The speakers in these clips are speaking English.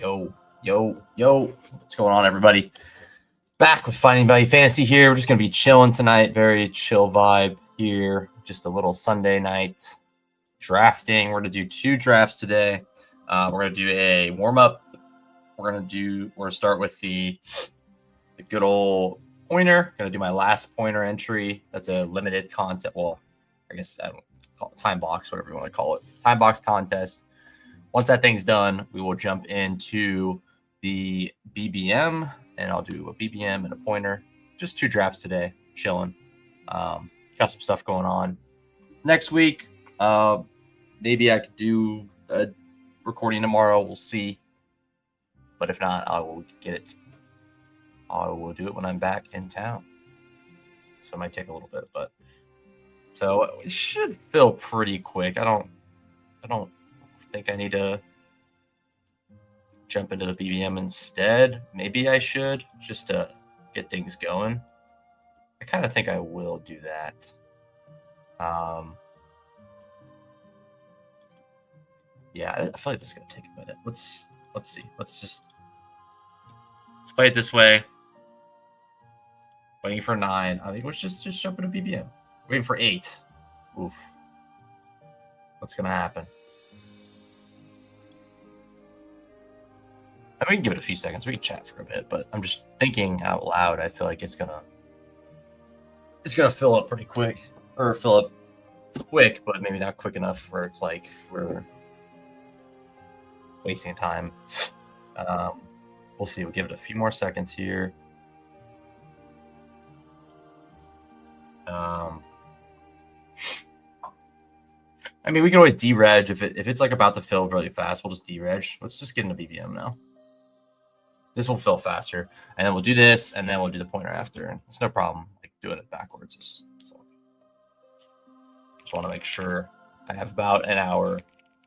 Yo. What's going on, everybody? Back with Finding Value Fantasy here. We're just going to be chilling tonight. Very chill vibe here. Just a little Sunday night drafting. We're going to do 2 drafts today. We're going to do a warm-up. We're going to start with the good old pointer. Going to do my last pointer entry. That's a limited content. Well, I guess I don't call it time box, whatever you want to call it. Time box contest. Once that thing's done, we will jump into the BBM, and I'll do a BBM and a pointer. Just 2 drafts today, chilling. Got some stuff going on. Next week, maybe I could do a recording tomorrow. We'll see. But if not, I will get it. I will do it when I'm back in town. So it might take a little bit, but so it should fill pretty quick. I don't think I need to jump into the BBM instead. Maybe I should, just to get things going. I kind of think I will do that. Yeah, I feel like this is gonna take a minute. Let's see. Let's play it this way. Waiting for 9. I think let's just jump into BBM. Waiting for 8. Oof. What's gonna happen? I mean, we can give it a few seconds. We can chat for a bit, but I'm just thinking out loud. I feel like it's gonna fill up pretty quick, or fill up quick, but maybe not quick enough where it's like we're wasting time. We'll see. We'll give it a few more seconds here. I mean, we can always dereg if it's like about to fill really fast. We'll just dereg. Let's just get into BBM now. This will fill faster, and then we'll do this, and then we'll do the pointer after. And it's no problem. Like doing it backwards. Just want to make sure I have about an hour.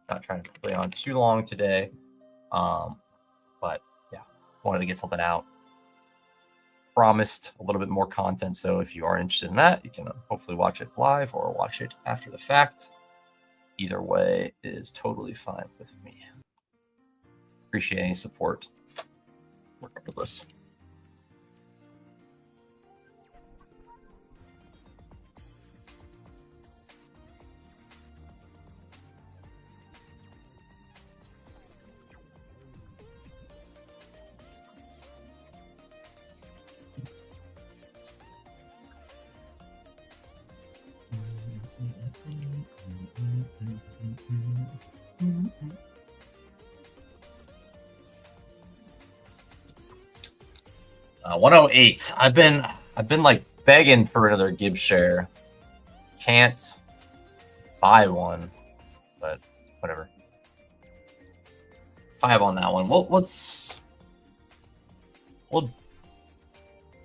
Not trying to play on too long today, but yeah, wanted to get something out. Promised a little bit more content, so if you are interested in that, you can hopefully watch it live or watch it after the fact. Either way is totally fine with me. Appreciate any support, regardless. Uh, 108. I've been like begging for another Gibbs share. Can't buy one, but whatever. 5 on that one. We'll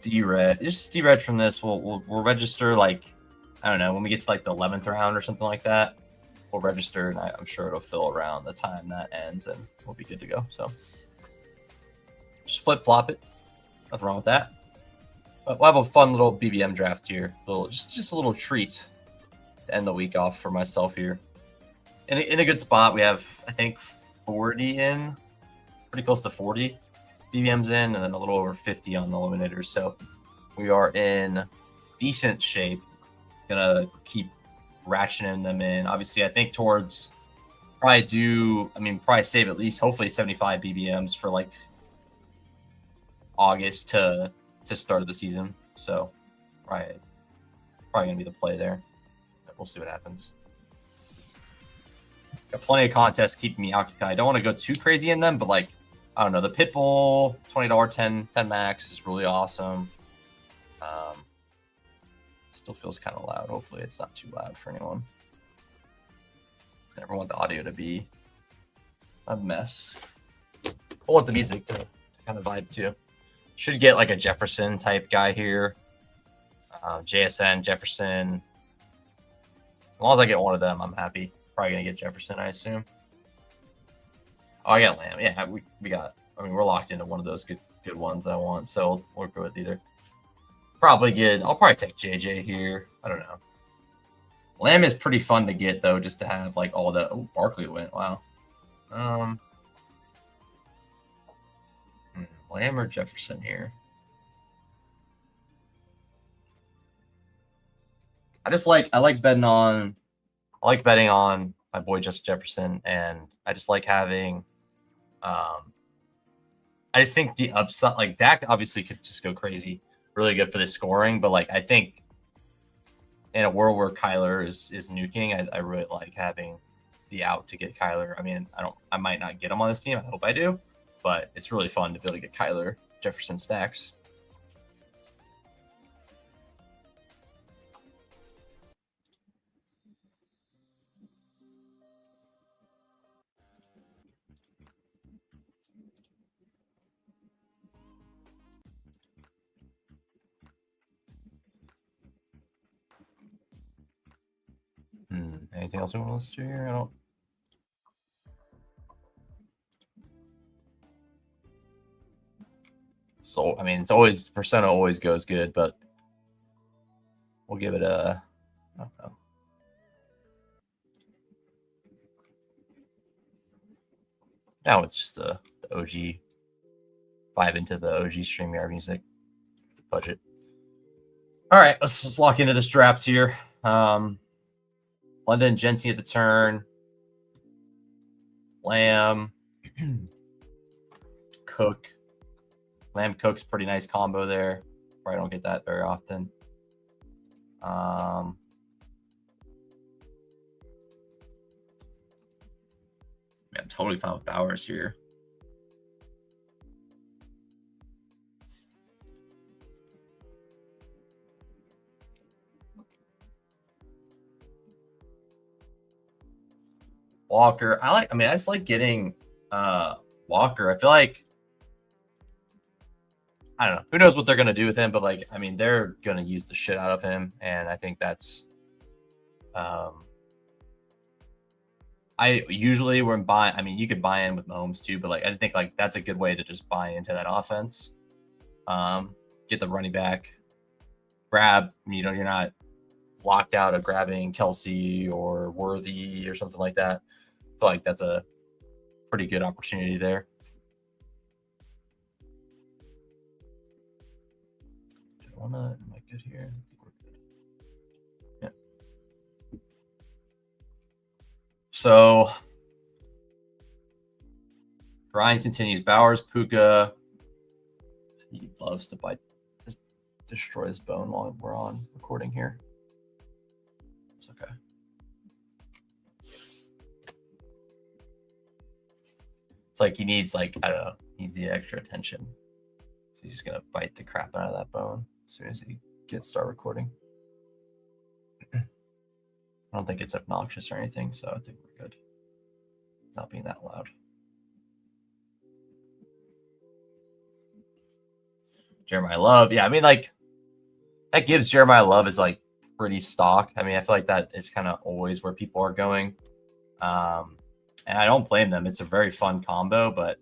dereg. Just dereg from this. We'll register like, I don't know, when we get to like the 11th round or something like that. We'll register, and I'm sure it'll fill around the time that ends, and we'll be good to go. So just flip flop it. Nothing wrong with that. But we'll have a fun little BBM draft here. Just a little treat to end the week off for myself here. In a good spot. We have, I think, 40 in. Pretty close to 40 BBMs in, and then a little over 50 on the eliminators. So we are in decent shape. Gonna keep ratcheting them in. Obviously, I think towards probably save at least, hopefully, 75 BBMs for like August to start of the season. So probably gonna be the play there. But we'll see what happens. Got plenty of contests keeping me occupied. I don't want to go too crazy in them, but like, I don't know, the Pitbull $20 10 max is really awesome. Still feels kind of loud. Hopefully it's not too loud for anyone. Never want the audio to be a mess. I want the music to kind of vibe too. Should get like a Jefferson type guy here. JSN, Jefferson. As long as I get one of them, I'm happy. Probably going to get Jefferson, I assume. Oh, I got Lamb. Yeah, we got, we're locked into one of those good ones I want, so we'll go with either. I'll probably take JJ here. I don't know. Lamb is pretty fun to get, though, just to have like all the. Oh, Barkley went. Wow. Lamb or Jefferson here? I like betting on my boy Jefferson, and I just like having I just think the upside, like Dak obviously could just go crazy, really good for the scoring, but like I think in a world where Kyler is nuking, I really like having the out to get Kyler. I mean, I might not get him on this team. I hope I do, but it's really fun to be able to get Kyler Jefferson stacks. Anything else we want to listen to here? I don't. So I mean, it's always Persona always goes good, but we'll give it a. I don't know. Now it's just the OG vibe into the OG StreamYard music budget. All right, let's lock into this draft here. London Genty at the turn. Lamb. Cook. Lamb Cook's pretty nice combo there. Probably don't get that very often. Man, totally fine with Bowers here. Walker. I just like getting Walker. I feel like I don't know. Who knows what they're gonna do with him, but like, I mean, they're gonna use the shit out of him, and I think that's I usually when buying, I mean, you could buy in with Mahomes too, but like I think like that's a good way to just buy into that offense. Get the running back, grab, you're not locked out of grabbing Kelsey or Worthy or something like that. I feel like that's a pretty good opportunity there. Am I good here? I think we're good. Yeah. So grind continues. Bowers, Puka. He loves to just destroy his bone while we're on recording here. It's okay. It's like he needs I don't know, needs the extra attention. So he's just gonna bite the crap out of that bone as soon as he start recording. I don't think it's obnoxious or anything, so I think we're good. Not being that loud. Jeremiah Love. Yeah, I mean, like, that gives Jeremiah Love is like pretty stock. I mean, I feel like that is kind of always where people are going. And I don't blame them. It's a very fun combo, but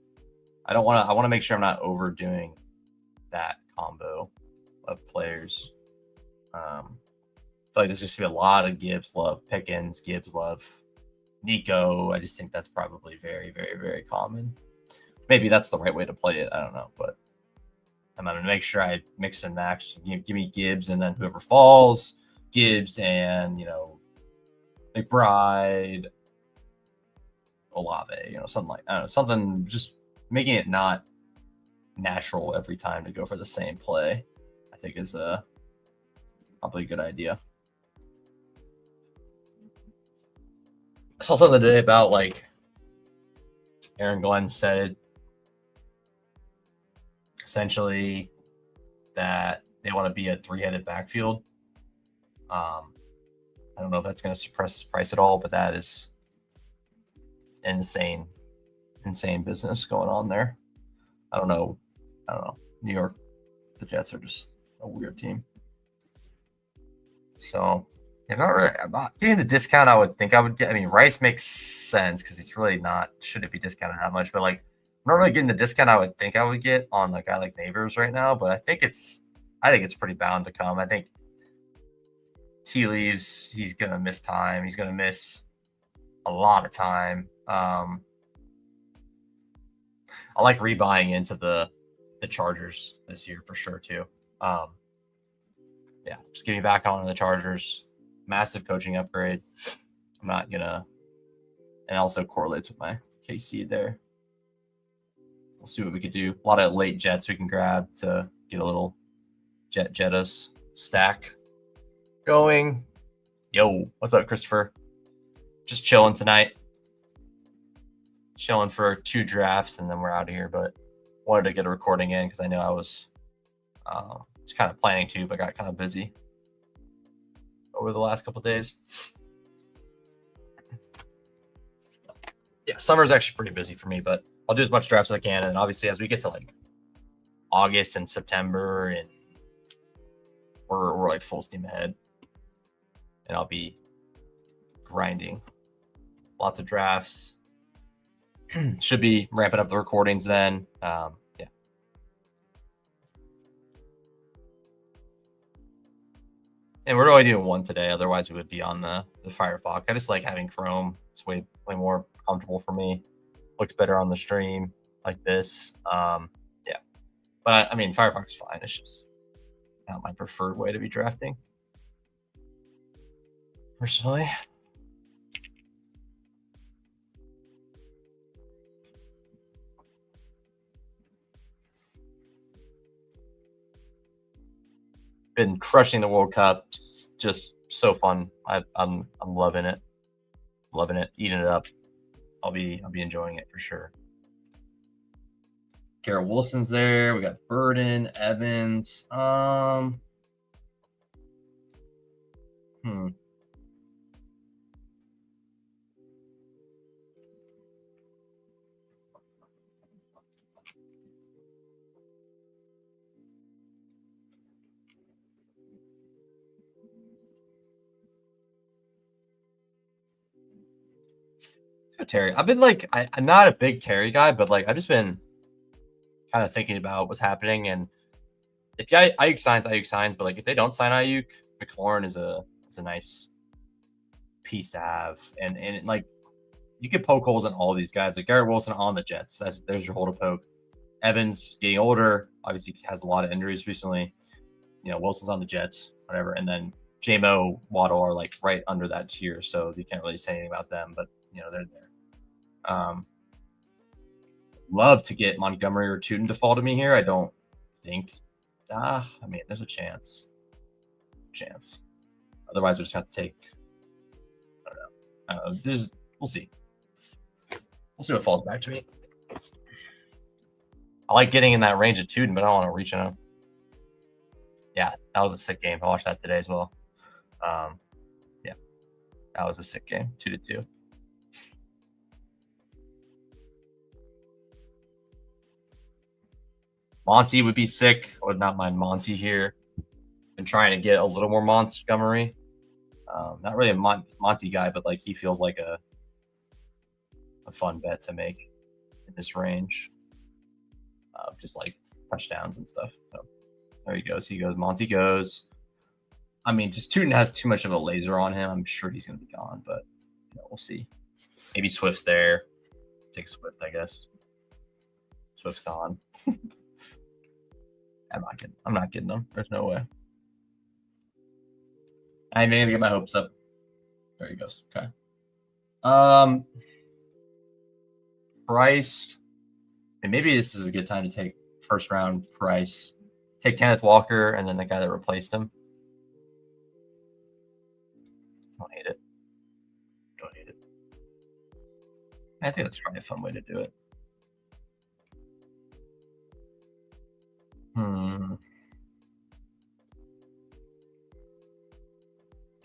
I want to make sure I'm not overdoing that combo of players. I feel like there's just gonna be a lot of Gibbs, Love, Pickens, Gibbs, Love, Nico. I just think that's probably very, very, very common. Maybe that's the right way to play it. I don't know, but I'm gonna make sure I mix and match. Give me Gibbs, and then whoever falls, Gibbs, and McBride, Olave. Something like I don't know, something just making it not natural every time to go for the same play. I think is probably a good idea. I saw something today about like Aaron Glenn said essentially that they want to be a three-headed backfield. I don't know if that's going to suppress his price at all, but that is insane business going on there. I don't know. New York, the Jets are just a weird team. So I'm not getting the discount I would think I would get. I mean, Rice makes sense because he's really not, shouldn't be discounted that much, but like, I'm not really getting the discount I would think I would get on a guy like Neighbors right now, but I think it's pretty bound to come. I think tea leaves, he's going to miss time. He's going to miss a lot of time. I like rebuying into the the Chargers this year for sure too. Yeah, just getting back on the Chargers. Massive coaching upgrade. I'm not gonna, and also correlates with my KC there. We'll see what we could do. A lot of late Jets we can grab to get a little Jettas stack going. Yo, what's up, Christopher? Just chilling tonight. Chilling for 2 drafts, and then we're out of here. But wanted to get a recording in because I know I was just kind of planning to, but got kind of busy over the last couple of days. Yeah, summer's actually pretty busy for me, but I'll do as much drafts as I can. And obviously, as we get to like August and September, and we're like full steam ahead, and I'll be grinding. Lots of drafts. Should be ramping up the recordings then. Yeah. And we're only doing one today. Otherwise, we would be on the Firefox. I just like having Chrome. It's way more comfortable for me. Looks better on the stream like this. Yeah. But I mean, Firefox is fine. It's just not my preferred way to be drafting. Personally. Been crushing the World Cup. Just so fun. I'm loving it. Loving it. Eating it up. I'll be enjoying it for sure. Garrett Wilson's there. We got Burden, Evans. Terry. I've been like, I'm not a big Terry guy, but like I've just been kind of thinking about what's happening. And if Ayuk signs, but like if they don't sign Ayuk, McLaurin is a nice piece to have. And like you could poke holes in all of these guys. Like Garrett Wilson on the Jets. There's your hole to poke. Evans getting older, obviously has a lot of injuries recently. You know, Wilson's on the Jets, whatever. And then JMO, Waddle are like right under that tier, so you can't really say anything about them, but you know, they're there. Love to get Montgomery or Tootin to fall to me here. I don't think. I mean, there's a chance. Otherwise, we just have to take. I don't know. We'll see. We'll see what falls back to me. I like getting in that range of Tootin, but I don't want to reach on him. Yeah, that was a sick game. I watched that today as well. Yeah, that was a sick game. 2-2. Monty would be sick. I would not mind Monty here. Been trying to get a little more Montgomery. Not really a Monty guy, but like he feels like a fun bet to make in this range. Just like touchdowns and stuff. So there he goes. Monty goes. I mean, just Tootin has too much of a laser on him. I'm sure he's going to be gone, but you know, we'll see. Maybe Swift's there. Take Swift, I guess. Swift's gone. I'm not getting them. There's no way. I'm gonna get my hopes up. There he goes. Okay. Price. And maybe this is a good time to take first round Price. Take Kenneth Walker and then the guy that replaced him. Don't hate it. I think that's probably a fun way to do it.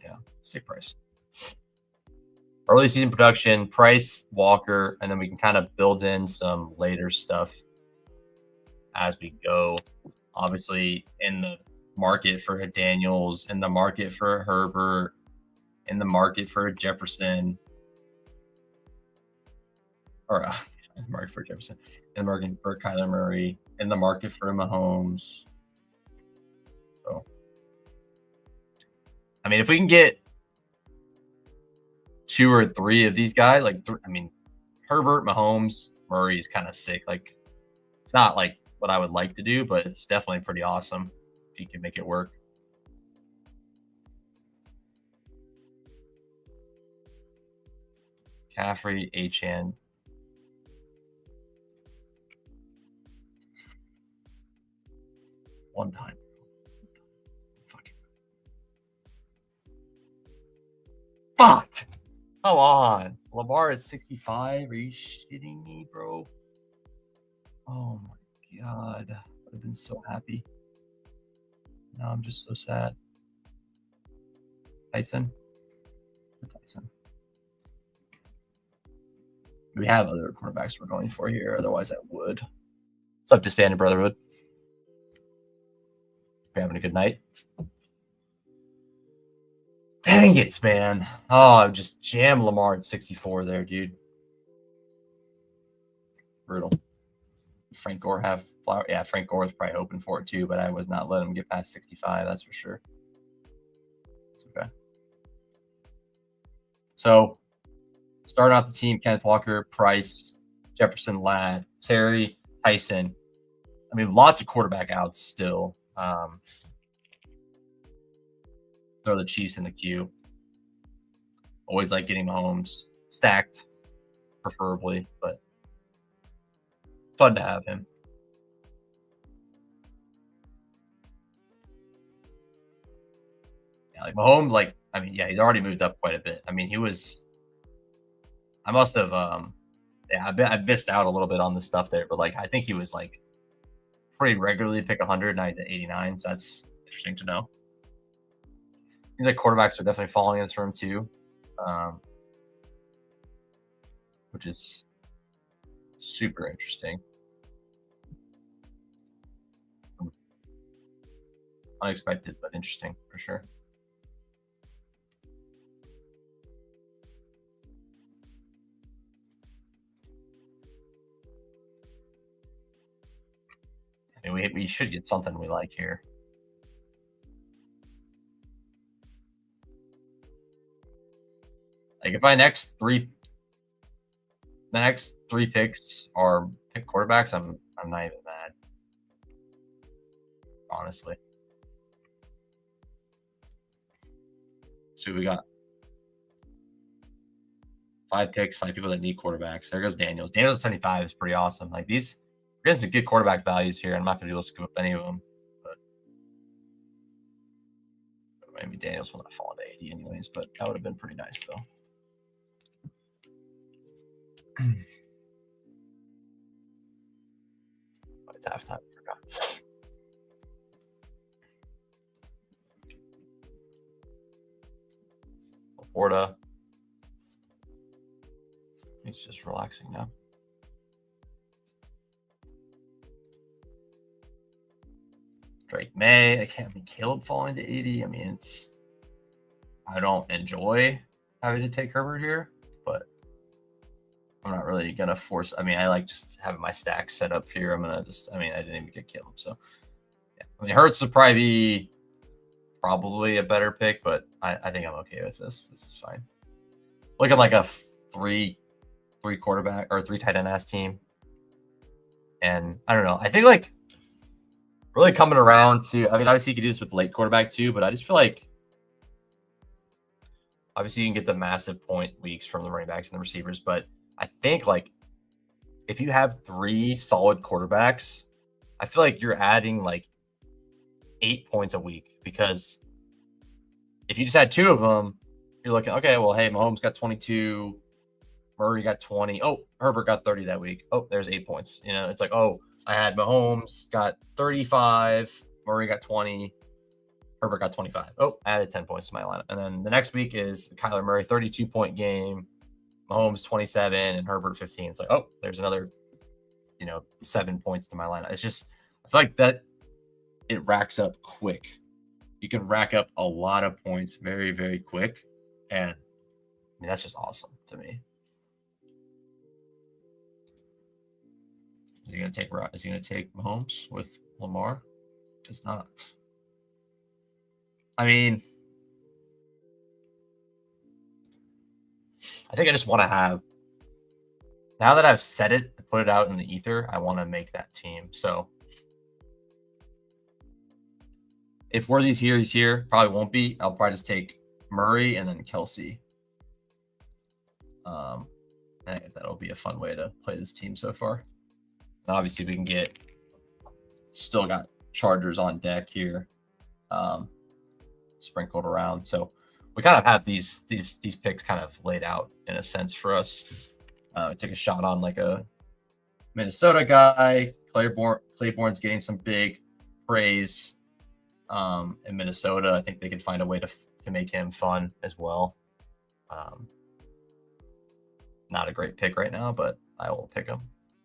Yeah, stick Price. Early season production, Price, Walker, and then we can kind of build in some later stuff as we go. Obviously, in the market for a Daniels, in the market for a Herbert, in the market for a Jefferson, or market for Jefferson, in the market for Kyler Murray, in the market for Mahomes. So, I mean, if we can get 2 or 3 of these guys, like I mean, Herbert, Mahomes, Murray is kind of sick. Like, it's not like what I would like to do, but it's definitely pretty awesome if you can make it work. Caffrey, H-N. One time. Fuck! Come on. Lamar is 65. Are you shitting me, bro? Oh my god. I would have been so happy. Now I'm just so sad. Tyson? Tyson. We have other quarterbacks we're going for here. Otherwise, I would. What's up, Disbanded Brotherhood? You're having a good night. Dang it, man. Oh, I just jammed Lamar at 64 there, dude. Brutal. Frank Gore have flower? Yeah, Frank Gore was probably hoping for it too, but I was not letting him get past 65. That's for sure. It's okay. So, starting off the team: Kenneth Walker, Price, Jefferson, Ladd, Terry, Tyson. I mean, lots of quarterback outs still. Throw the Chiefs in the queue. Always like getting Mahomes stacked, preferably, but fun to have him. Yeah, like Mahomes, like, I mean, yeah, he's already moved up quite a bit. I mean, I must have, yeah, I missed out a little bit on the stuff there, but like, I think he was like pretty regularly pick 100. Now he's at 89, so that's interesting to know. I think the quarterbacks are definitely falling in this room too, which is super interesting. Unexpected, but interesting for sure. I mean, we should get something we like here. Like if my next three picks are pick quarterbacks, I'm not even mad. Honestly. So we got 5 picks, 5 people that need quarterbacks. There goes Daniels. Daniels at 75 is pretty awesome. Like these, we're getting some good quarterback values here. I'm not going to be able to scoop up any of them, but maybe Daniels will not fall into 80 anyways. But that would have been pretty nice though. It's halftime. I forgot. Laporta. He's just relaxing now. Drake May. I can't be Caleb falling to 80. I mean, I don't enjoy having to take Herbert here, but I'm not really gonna force. I mean, I like just having my stack set up here. I'm gonna just. I mean, I didn't even get Caleb, so yeah. I mean, Hurts would probably be a better pick, but I think I'm okay with this. This is fine. Looking like a three quarterback or 3 tight end ass team, and I don't know. I think like really coming around to. I mean, obviously you could do this with late quarterback too, but I just feel like obviously you can get the massive point weeks from the running backs and the receivers, but I think like if you have 3 solid quarterbacks, I feel like you're adding like 8 points a week, because if you just had 2 of them, you're looking, okay, well, hey, Mahomes got 22, Murray got 20. Oh, Herbert got 30 that week. Oh, there's 8 points. You know, it's like, oh, I had Mahomes got 35, Murray got 20, Herbert got 25. Oh, added 10 points to my lineup. And then the next week is Kyler Murray, 32-point game, Mahomes 27, and Herbert 15. It's like, oh, there's another, 7 points to my lineup. It's just, I feel like that it racks up quick. You can rack up a lot of points very, very quick. And I mean, that's just awesome to me. Is he going to take Mahomes with Lamar? Does not. I mean, I think I just want to have, now that I've said it, put it out in the ether, I want to make that team. So if Worthy's here, he's here. Probably won't be. I'll probably just take Murray and then Kelsey. I think that'll be a fun way to play this team so far. And obviously, we can get still got Chargers on deck here, sprinkled around. So we kind of have these picks kind of laid out in a sense for us. Take a shot on like a Minnesota guy. Claiborne's getting some big praise in Minnesota. I think they can find a way to make him fun as well. Not a great pick right now, but I will pick him.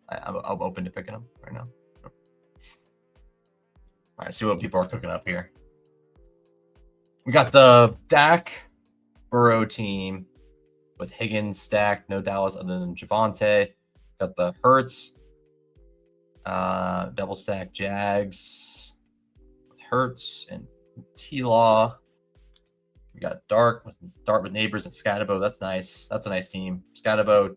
I'm open to picking him right now. All right, see what people are cooking up here. We got the Dak Burrow team with Higgins stacked, no Dallas other than Javonte. Got the Hurts double stack Jags with Hurts and T-Law. We got Dart with Neighbors and Scatabo. That's nice. That's a nice team. Scatabo,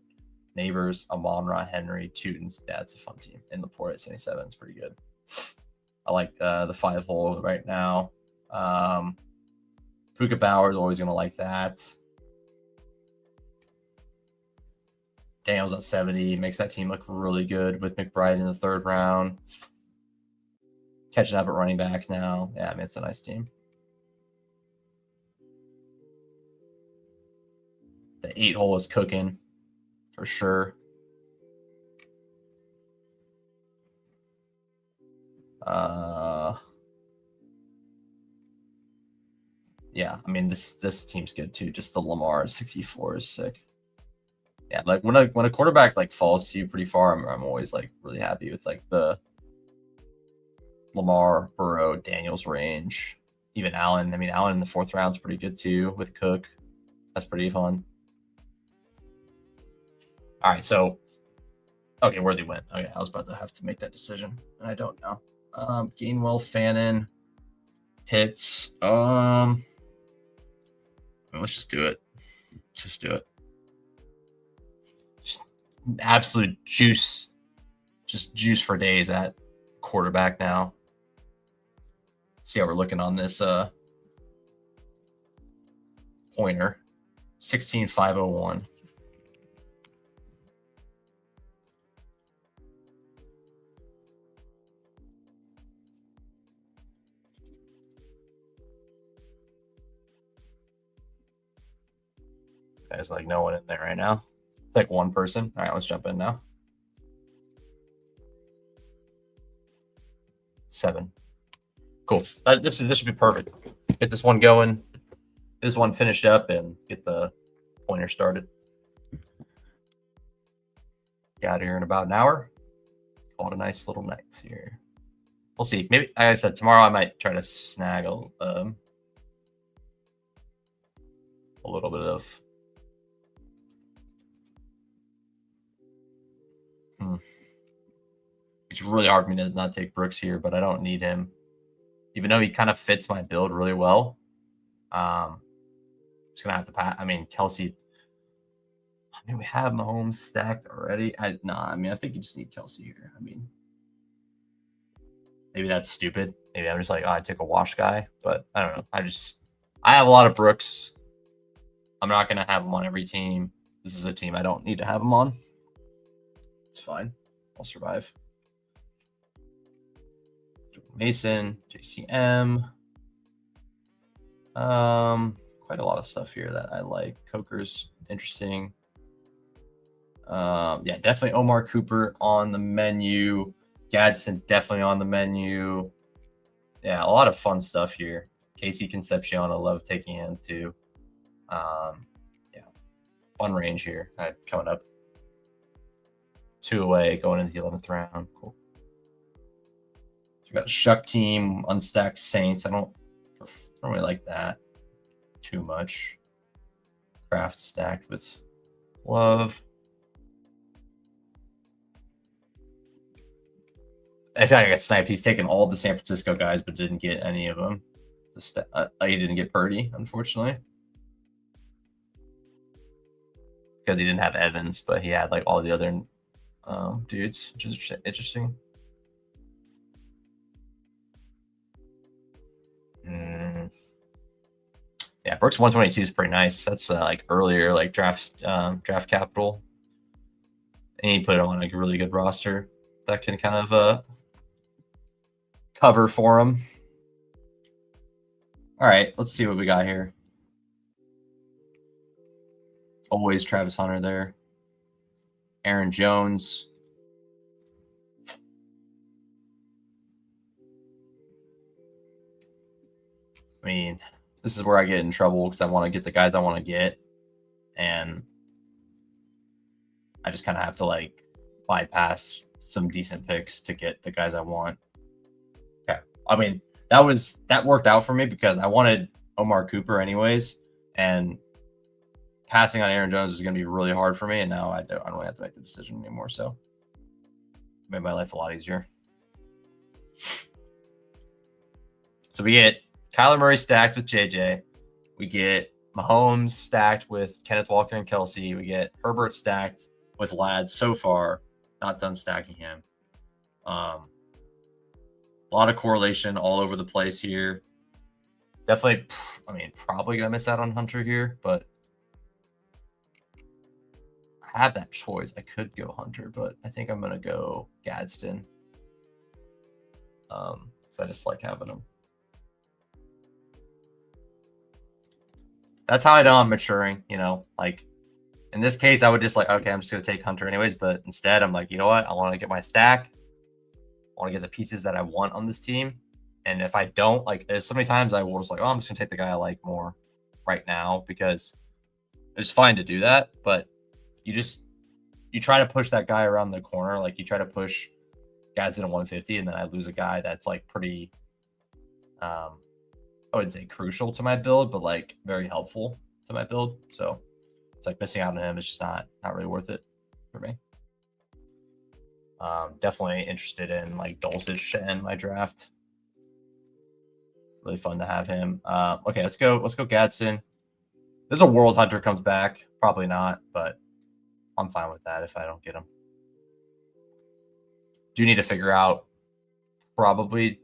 Neighbors, Amon-Ra, Henry, Tootin. That's a fun team. And Laporte at 77 is pretty good. I like the 5-hole right now. Puka Bauer is always going to like that. Daniels at 70 makes that team look really good with McBride in the 3rd round. Catching up at running backs now. Yeah, I mean, it's a nice team. The 8-hole is cooking for sure. Yeah, I mean this team's good too. Just the Lamar 64 is sick. Yeah, like when a quarterback like falls to you pretty far, I'm always like really happy with like the Lamar, Burrow, Daniels range. Even Allen. I mean, Allen in the 4th round is pretty good too with Cook. That's pretty fun. All right, so okay, Worthy went. Okay, I was about to have to make that decision, and I don't know. Gainwell, Fannin, Pitts. Let's just do it. Just do it. Just absolute juice. Just juice for days at quarterback now. Let's see how we're looking on this pointer. 16,501. There's like no one in there right now. It's like one person. All right, let's jump in now. 7. Cool. This should be perfect. Get this one going. Get this one finished up and get the pointer started. Got here in about an hour. Call it a nice little night here. We'll see. Maybe, like I said, tomorrow I might try to snag a little bit of. It's really hard for me to not take Brooks here, but I don't need him. Even though he kind of fits my build really well. Just going to have to pass. I mean, Kelsey. I mean, we have Mahomes stacked already. I think you just need Kelsey here. I mean, maybe that's stupid. Maybe I'm just like, I take a wash guy. But I don't know. I have a lot of Brooks. I'm not going to have him on every team. This is a team I don't need to have him on. It's fine. I'll survive. Mason, JCM. Quite a lot of stuff here that I like. Coker's interesting. Yeah, definitely Omar Cooper on the menu. Gadsden definitely on the menu. Yeah, a lot of fun stuff here. Casey Concepcion, I love taking him too. Yeah, fun range here. Coming up 2 away, going into the 11th round. Cool. So we got a Shuck team, unstacked Saints. I don't really like that too much. Kraft stacked with Love. I think I got sniped. He's taken all the San Francisco guys, but didn't get any of them. He didn't get Purdy, unfortunately, because he didn't have Evans, but he had like all the other dudes, which is interesting. Yeah, Brooks 122 is pretty nice. That's like earlier, like draft capital, and you put it on like a really good roster that can kind of cover for him. All right, let's see what we got here. Always Travis Hunter there. Aaron Jones. I mean, this is where I get in trouble because I want to get the guys I want to get, and I just kind of have to like bypass some decent picks to get the guys I want. Okay, I mean that worked out for me because I wanted Omar Cooper anyways, and passing on Aaron Jones is going to be really hard for me, and now I don't really have to make the decision anymore. So, it made my life a lot easier. So we get Kyler Murray stacked with JJ. We get Mahomes stacked with Kenneth Walker and Kelsey. We get Herbert stacked with Ladd so far. Not done stacking him. A lot of correlation all over the place here. Definitely, I mean, probably going to miss out on Hunter here, but I have that choice. I could go Hunter, but I think I'm going to go Gadsden. So I just like having him. That's how I know I'm maturing, you know, like in this case, I would just like, okay, I'm just going to take Hunter anyways. But instead, I'm like, you know what? I want to get my stack. I want to get the pieces that I want on this team. And if I don't, like, there's so many times I will just like, oh, I'm just going to take the guy I like more right now because it's fine to do that. But you try to push that guy around the corner. Like you try to push guys in a 150 and then I lose a guy that's like pretty, I wouldn't say crucial to my build, but like very helpful to my build. So it's like missing out on him is just not really worth it for me. Definitely interested in like Dulcich to end my draft. Really fun to have him. Okay, let's go Gadsden. There's a World Hunter comes back. Probably not, but I'm fine with that if I don't get him. Do need to figure out probably,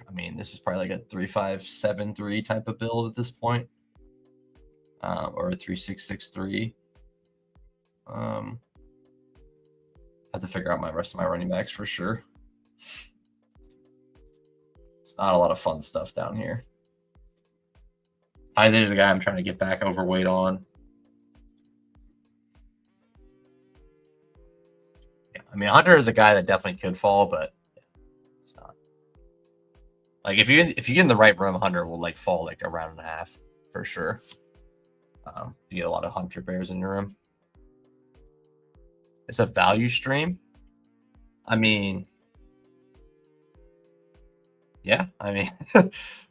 I mean, this is probably like a 3-5-7-3 type of build at this point. Or a 3-6-6-3. Have to figure out my rest of my running backs for sure. It's not a lot of fun stuff down here. There's a guy I'm trying to get back overweight on. Yeah, I mean, Hunter is a guy that definitely could fall, but it's not. Like if you get in the right room, Hunter will like fall like a round and a half for sure. You get a lot of Hunter bears in your room. It's a value stream. I mean, yeah, I mean,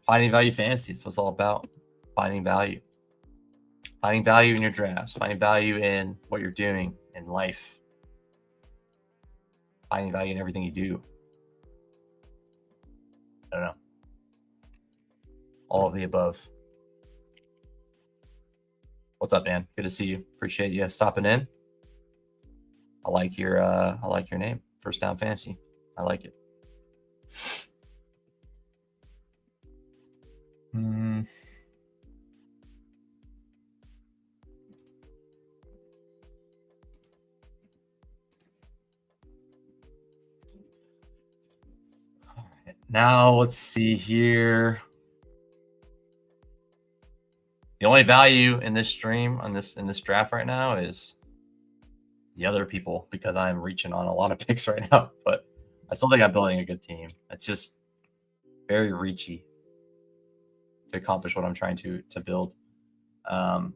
finding value fantasy is what it's all about. Finding value in your drafts, finding value in what you're doing in life, finding value in everything you do. I don't know. All of the above. What's up, man? Good to see you. Appreciate you stopping in. I like your name. First Down Fantasy. I like it. All right. Now let's see here. The only value in this stream in this draft right now is the other people because I'm reaching on a lot of picks right now, but I still think I'm building a good team. It's just very reachy to accomplish what I'm trying to build. Pointer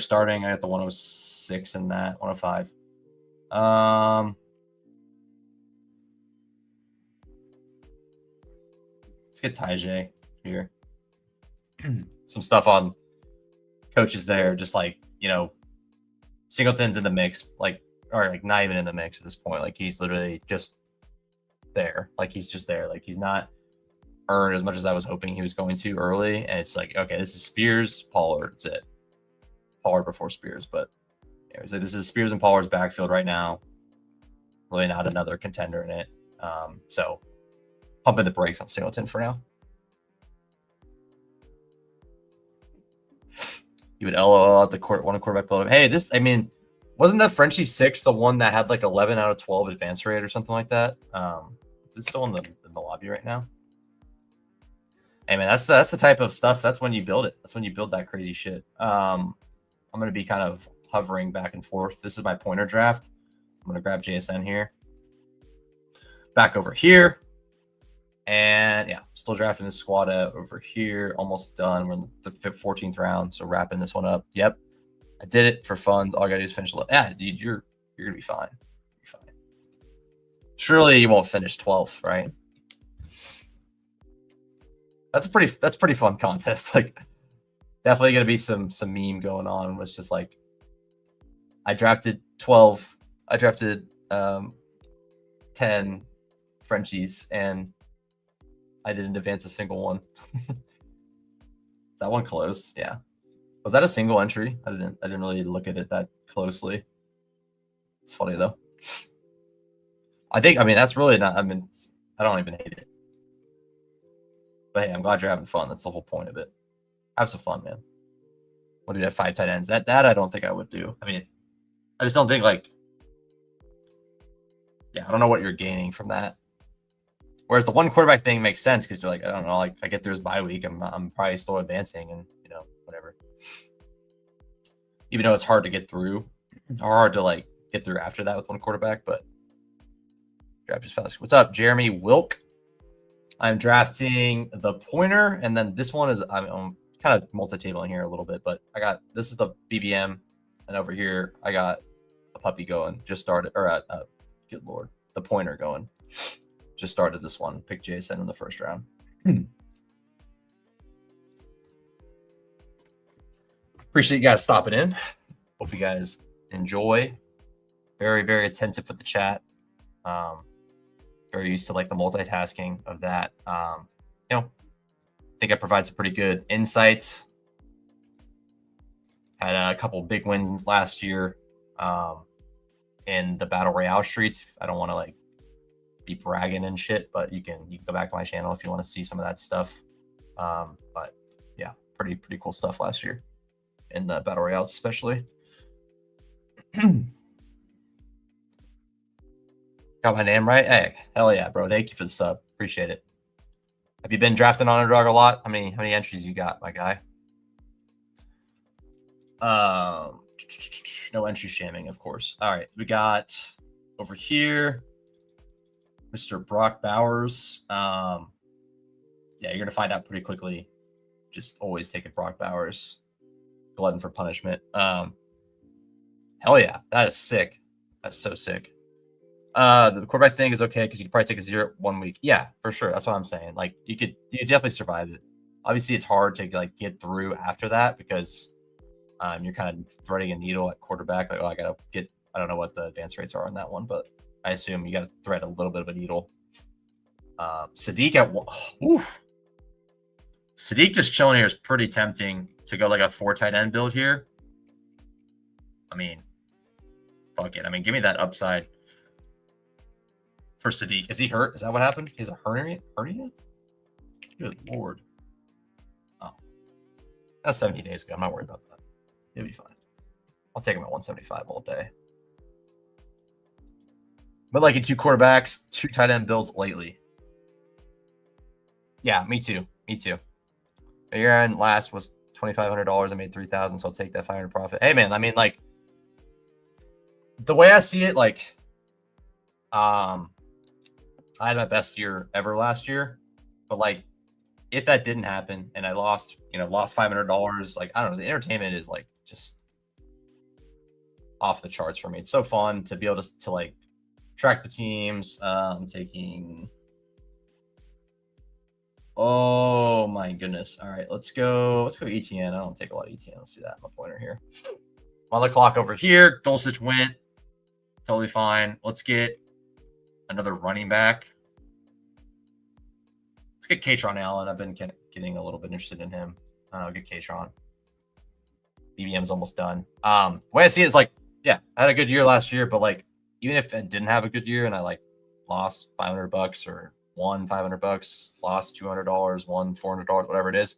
starting, I got the 106 in that, 105. Let's get Tajay here. Some stuff on coaches there, just like, you know, Singleton's in the mix, like, or like not even in the mix at this point. Like he's literally just there. Like he's just there. Like he's not earned as much as I was hoping he was going to early. And it's like, okay, this is Spears, Pollard. That's it. Pollard before Spears. But yeah, so this is Spears and Pollard's backfield right now. Really not another contender in it. So pumping the brakes on Singleton for now. You would LOL at the one quarterback build. Hey, this, I mean, wasn't the Frenchie 6 the one that had like 11 out of 12 advance rate or something like that? Is it still in the lobby right now? Hey man, that's the type of stuff. That's when you build it. That's when you build that crazy shit. I'm gonna be kind of hovering back and forth. This is my pointer draft. I'm gonna grab JSN here. Back over here. And yeah, still drafting this squad over here. Almost done. We're in the 14th round, so wrapping this one up. Yep, I did it for fun. All I gotta do is finish. Yeah, dude, you're gonna be fine. You're fine. Surely you won't finish 12th, right? That's pretty fun contest. Like, definitely gonna be some meme going on. Was just like, I drafted 12. I drafted 10 Frenchies, and I didn't advance a single one. That one closed. Yeah. Was that a single entry? I didn't really look at it that closely. It's funny though. I mean, that's really not, I mean, I don't even hate it. But hey, I'm glad you're having fun. That's the whole point of it. Have some fun, man. What did you have 5 tight ends? That I don't think I would do. I mean, I just don't think like, yeah, I don't know what you're gaining from that. Whereas the one quarterback thing makes sense because you're like, I don't know, like I get through his bye week, I'm probably still advancing, and you know, whatever. Even though it's hard to get through, or hard to like get through after that with one quarterback, but draft is fast. What's up, Jeremy Wilk? I'm drafting the pointer, and then this one is I'm kind of multi-tabling here a little bit, but I got this is the BBM, and over here I got a puppy going. Just started, or good lord, the pointer going. Just started this one. Pick Jason in the first round. Appreciate you guys stopping in. Hope you guys enjoy. Very, very attentive with the chat. Very used to like the multitasking of that. You know, I think it provides a pretty good insight. Had a couple big wins last year in the battle royale streets. I don't want to like be bragging and shit, but you can go back to my channel if you want to see some of that stuff. But yeah, pretty cool stuff last year in the battle royales, especially. Got my name right? Hey, hell yeah, bro. Thank you for the sub. Appreciate it. Have you been drafting Underdog a lot? How many entries you got, my guy? No entry shamming, of course. All right, we got over here Mr. Brock Bowers. Yeah, you're gonna find out pretty quickly. Just always take it, Brock Bowers. Glutton for punishment. Hell yeah, that is sick. That's so sick. The quarterback thing is okay because you can probably take a 0 1 week. Yeah, for sure. That's what I'm saying. Like you definitely survive it. Obviously, it's hard to like get through after that because you're kind of threading a needle at quarterback. Like, oh, I gotta get. I don't know what the advance rates are on that one, but I assume you got to thread a little bit of a needle. Sadiq at Sadiq just chilling here is pretty tempting to go like a 4 tight end build here. I mean, fuck it. I mean, give me that upside for Sadiq. Is he hurt? Is that what happened? He has a hernia? Good lord. Oh, that's 70 days ago. I'm not worried about that. He'll be fine. I'll take him at 175 all day. But like 2 quarterbacks, 2 tight end builds lately. Yeah, me too. Me too. My year end last was $2,500. I made $3,000, so I'll take that 500 profit. Hey man, I mean like the way I see it, like I had my best year ever last year, but like if that didn't happen and I lost $500, like I don't know, the entertainment is like just off the charts for me. It's so fun to be able to like track the teams. I'm taking. Oh my goodness! All right, let's go ETN. I don't take a lot of ETN. Let's do that. My pointer here. Mother clock over here. Dulcich went. Totally fine. Let's get another running back. Let's get Katron Allen. I've been getting a little bit interested in him. I'll get Katron. BBM's almost done. The way I see it is like, yeah, I had a good year last year, but like even if I didn't have a good year and I like lost $500 or won $500, lost $200, won $400, whatever it is,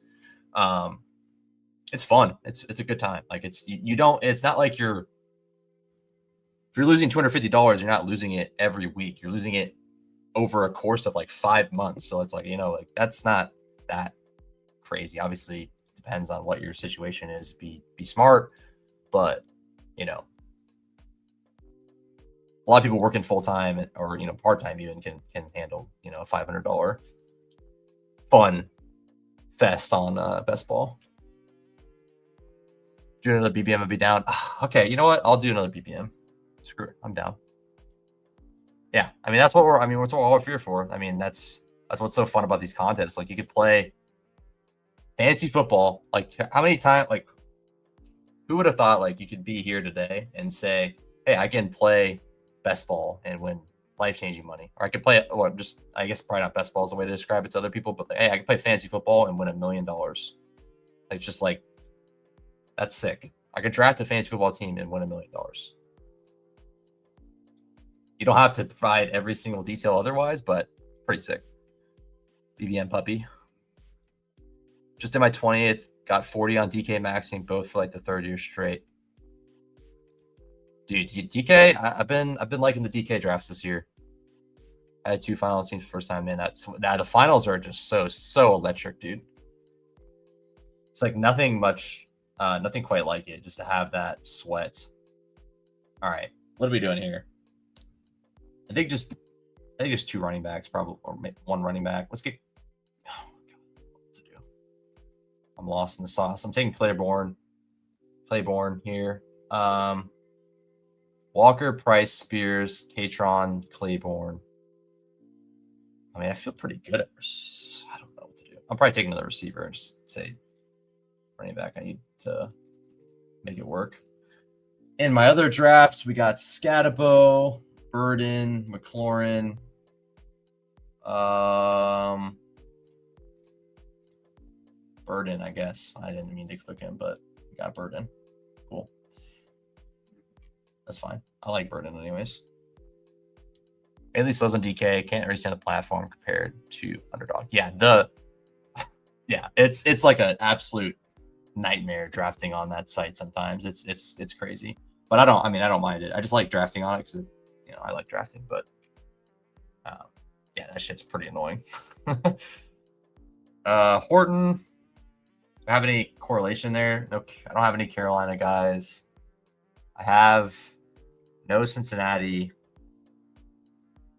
it's fun. It's a good time. Like you don't. It's not like if you're losing $250, you're not losing it every week. You're losing it over a course of like 5 months. So it's like, like that's not that crazy. Obviously, depends on what your situation is. Be smart, but a lot of people working full time or part time even can handle a $500 fun fest on Bestball. Do another BBM and be down. Okay, you know what? I'll do another BBM. Screw it, I'm down. Yeah, I mean that's what that's what we're all here for. I mean that's what's so fun about these contests. Like you could play fantasy football. Like how many times? Like who would have thought like you could be here today and say, hey, I can play Bestball and win life-changing money, or I could play or just I guess probably not Bestball is the way to describe it to other people, but like, hey, I can play fantasy football and win $1 million. Like just like that's sick. I could draft a fantasy football team and win $1 million. You don't have to provide every single detail otherwise, but pretty sick. BBM puppy. Just in my 20th, got 40 on DK maxing, both for like the third year straight. Dude, DK, I've been liking the DK drafts this year. I had 2 finals teams first time, man. The finals are just so electric, dude. It's like nothing quite like it, just to have that sweat. All right, what are we doing here? I think just 2 running backs, probably, or 1 running back. Let's get. Oh my God, what to do? I'm lost in the sauce. I'm taking Claiborne here. Walker, Price, Spears, Katron, Claiborne. I mean, I feel pretty good at. I don't know what to do. I'm probably taking another receiver and just say running back. I need to make it work. In my other drafts, we got Scatabo, Burden, McLaurin. Burden, I guess. I didn't mean to click him, but we got Burden. Cool. That's fine. I like Burden anyways. At least those on DK can't understand the platform compared to Underdog. Yeah, it's like an absolute nightmare drafting on that site sometimes. It's crazy. But I don't mind it. I just like drafting on it because I like drafting, but yeah, that shit's pretty annoying. Horton. Do I have any correlation there? No, I don't have any Carolina guys. I have no Cincinnati.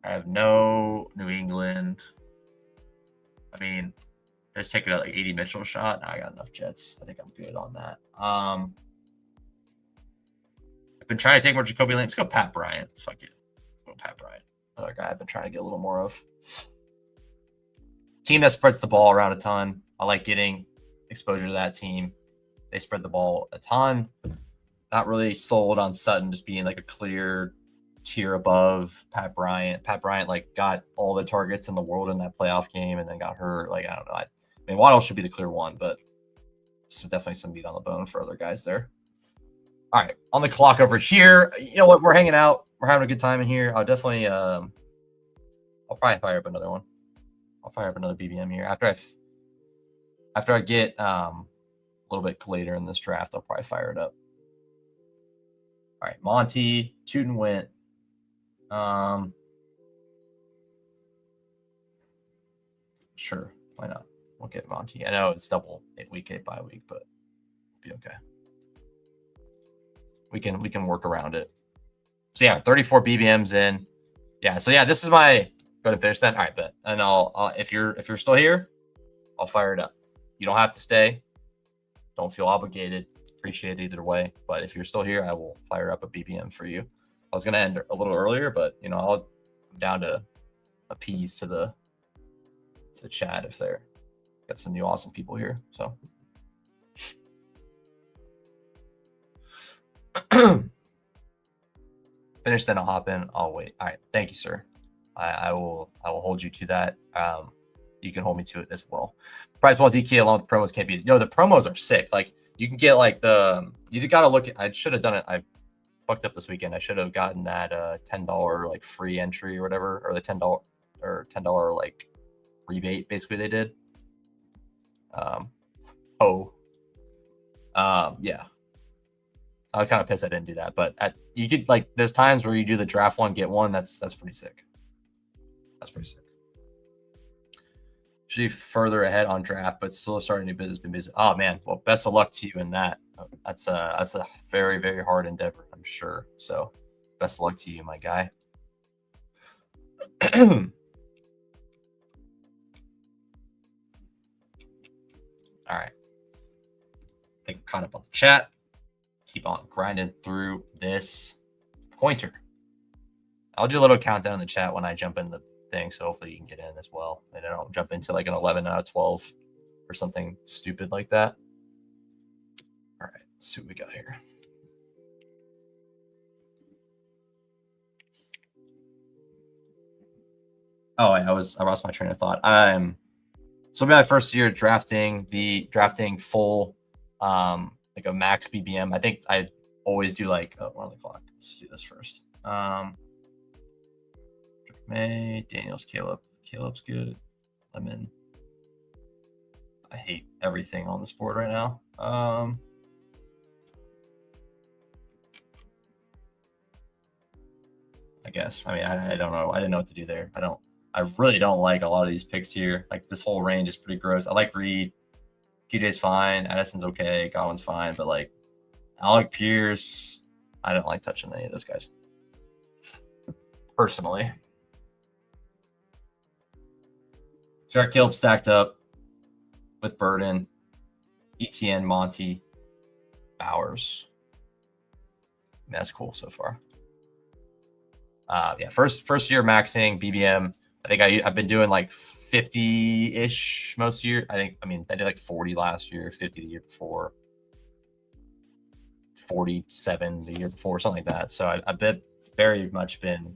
I have no New England. I mean, just take it like 80 Mitchell shot. I got enough Jets. I think I'm good on that. I've been trying to take more Jacoby Lane. Let's go Pat Bryant. Fuck it. Go Pat Bryant. Another guy I've been trying to get a little more of. Team that spreads the ball around a ton. I like getting exposure to that team. They spread the ball a ton. Not really sold on Sutton just being like a clear tier above Pat Bryant. Pat Bryant like got all the targets in the world in that playoff game and then got hurt. Like I don't know. I mean Waddle should be the clear one, but definitely some meat on the bone for other guys there. All right, on the clock over here. You know what? We're hanging out. We're having a good time in here. I'll definitely I'll probably fire up another one. I'll fire up another BBM here after I get a little bit later in this draft. I'll probably fire it up. All right, Monty, Tootin went. Sure, why not? We'll get Monty. I know it's double week 8 by week, but it'll be okay. We can work around it. So yeah, 34 BBMs in. Yeah, so yeah, this is my go to finish then. All right, bet. And I'll if you're still here, I'll fire it up. You don't have to stay. Don't feel obligated. Appreciate it either way. But if you're still here, I will fire up a BBM for you. I was gonna end a little earlier, but I'm down to appease to the chat if they're got some new awesome people here. So finish, then I'll hop in. I'll wait. All right, thank you, sir. I will hold you to that. You can hold me to it as well. Price one DK along with promos can't be. The promos are sick. Like you can get like you got to look at. I should have done it. I fucked up this weekend. I should have gotten that $10 like free entry or whatever, or the $10 like rebate. Basically, they did. Yeah. I was kind of pissed I didn't do that, but you could like there's times where you do the draft one, get one. That's pretty sick. That's pretty sick. Should be further ahead on draft, but still starting new business. Been busy. Oh man, well, best of luck to you in that. That's a very very hard endeavor, I'm sure. So, best of luck to you, my guy. All right. I think we're caught up on the chat. Keep on grinding through this pointer. I'll do a little countdown in the chat when I jump in the thing, so hopefully you can get in as well. And I don't jump into like an 11 out of 12 or something stupid like that. All right, let's see what we got here. Oh, I lost my train of thought. So my first year drafting full like a max BBM. I think I always do like one on the clock. Let's do this first. May, Daniels, Caleb's good. Lemon. I hate everything on this board right now. I guess. I mean, I don't know. I didn't know what to do there. I really don't like a lot of these picks here. Like this whole range is pretty gross. I like Reed. PJ's fine. Addison's okay. Godwin's fine. But like Alec Pierce, I don't like touching any of those guys. Personally. So got Caleb stacked up with Burden, ETN, Monty, Bowers. That's cool so far. Yeah, first year maxing BBM. I think I've been doing like 50-ish most year. I did like 40 last year, 50 the year before, 47 the year before, something like that. So I've been very much been.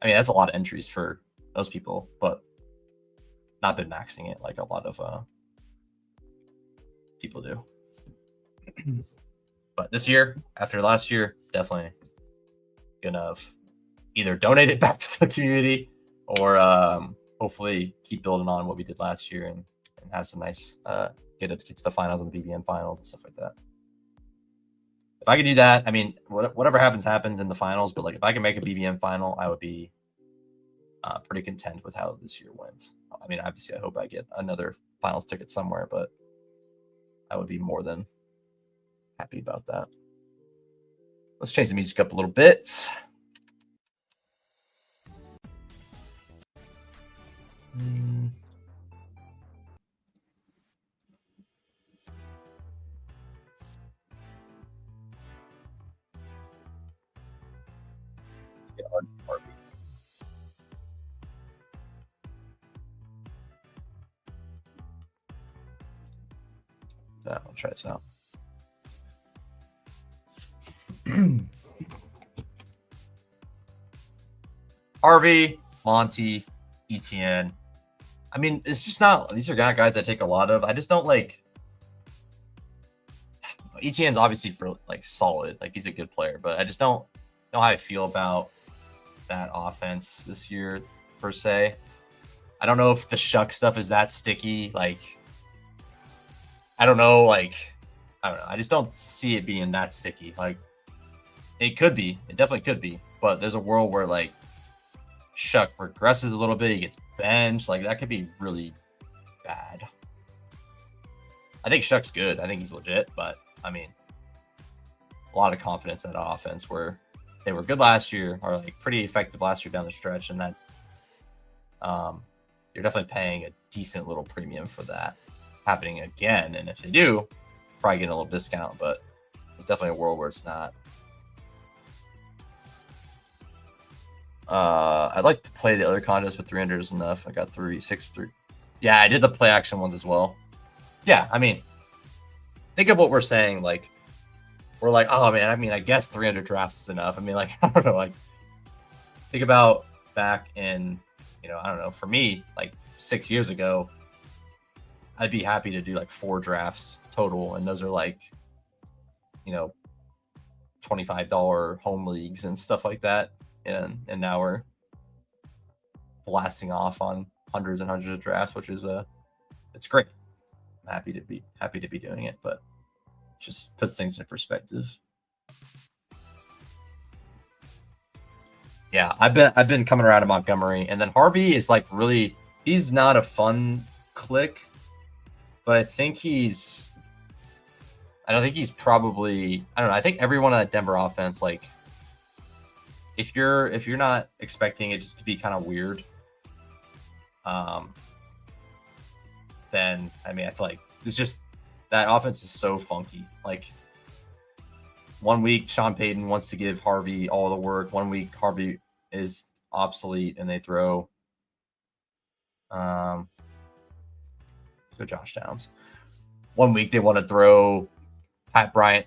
I mean, that's a lot of entries for those people, but not been maxing it like a lot of people do. But this year, after last year, definitely gonna either donate it back to the community or hopefully keep building on what we did last year and have some nice get to the finals and the BBM finals and stuff like that. If I could do that, I mean, whatever happens in the finals. But like, if I can make a BBM final, I would be pretty content with how this year went. I mean, obviously, I hope I get another finals ticket somewhere, but I would be more than happy about that. Let's change the music up a little bit. Yeah, I'll try this out. Harvey, Monty, ETN. I mean, it's just not. These are guys I take a lot of. I just don't like. ETN's obviously for like solid, like he's a good player, but I just don't know how I feel about that offense this year per se. I don't know if the Shuck stuff is that sticky. Like, I don't know. Like, I don't know. I just don't see it being that sticky. Like, it could be. It definitely could be. But there's a world where like Shuck progresses a little bit. He gets benched. Like, that could be really bad. I think Shuck's good. I think he's legit. But, I mean, a lot of confidence in that offense where they were good last year, or like pretty effective last year down the stretch. And that you're definitely paying a decent little premium for that happening again. And if they do, probably getting a little discount. But there's definitely a world where it's not. I'd like to play the other contests, but 300 is enough. I got 3. Yeah, I did the play action ones as well. Yeah, I mean, think of what we're saying. Like, we're like, oh man, I mean, I guess 300 drafts is enough. I mean, like, I don't know, like, think about back in, I don't know, for me, like 6 years ago, I'd be happy to do like 4 drafts total, and those are like, $25 home leagues and stuff like that. And now we're blasting off on hundreds and hundreds of drafts, which is it's great. I'm happy to be doing it, but Just puts things in perspective. Yeah, I've been coming around to Montgomery, and then Harvey is like really, he's not a fun click, but I don't think he's probably, I don't know. I think everyone on that Denver offense, like, if you're not expecting it just to be kind of weird, then I mean, I feel like it's just that offense is so funky. Like, one week Sean Payton wants to give Harvey all the work. One week Harvey is obsolete, and they throw so Josh Downs. One week they want to throw Pat Bryant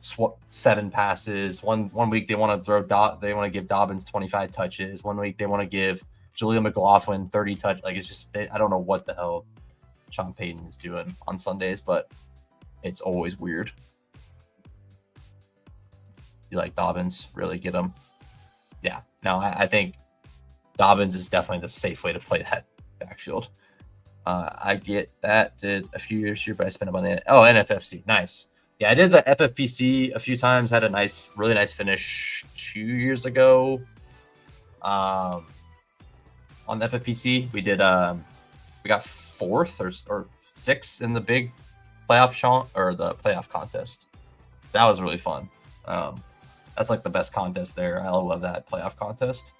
7 passes. One week they want to they want to give Dobbins 25 touches. One week they want to give Julian McLaughlin 30 touch. Like, it's just, I don't know what the hell Sean Payton is doing on Sundays, but it's always weird. You like Dobbins? Really get him? Yeah. No, I think Dobbins is definitely the safe way to play that backfield. I get that. Did a few years here, but I spent them on the NFFC. Nice. Yeah, I did the FFPC a few times. Had a really nice finish 2 years ago. On the FFPC, we did. We got 4th or 6th in the big playoff contest. That was really fun. That's like the best contest there. I love that playoff contest.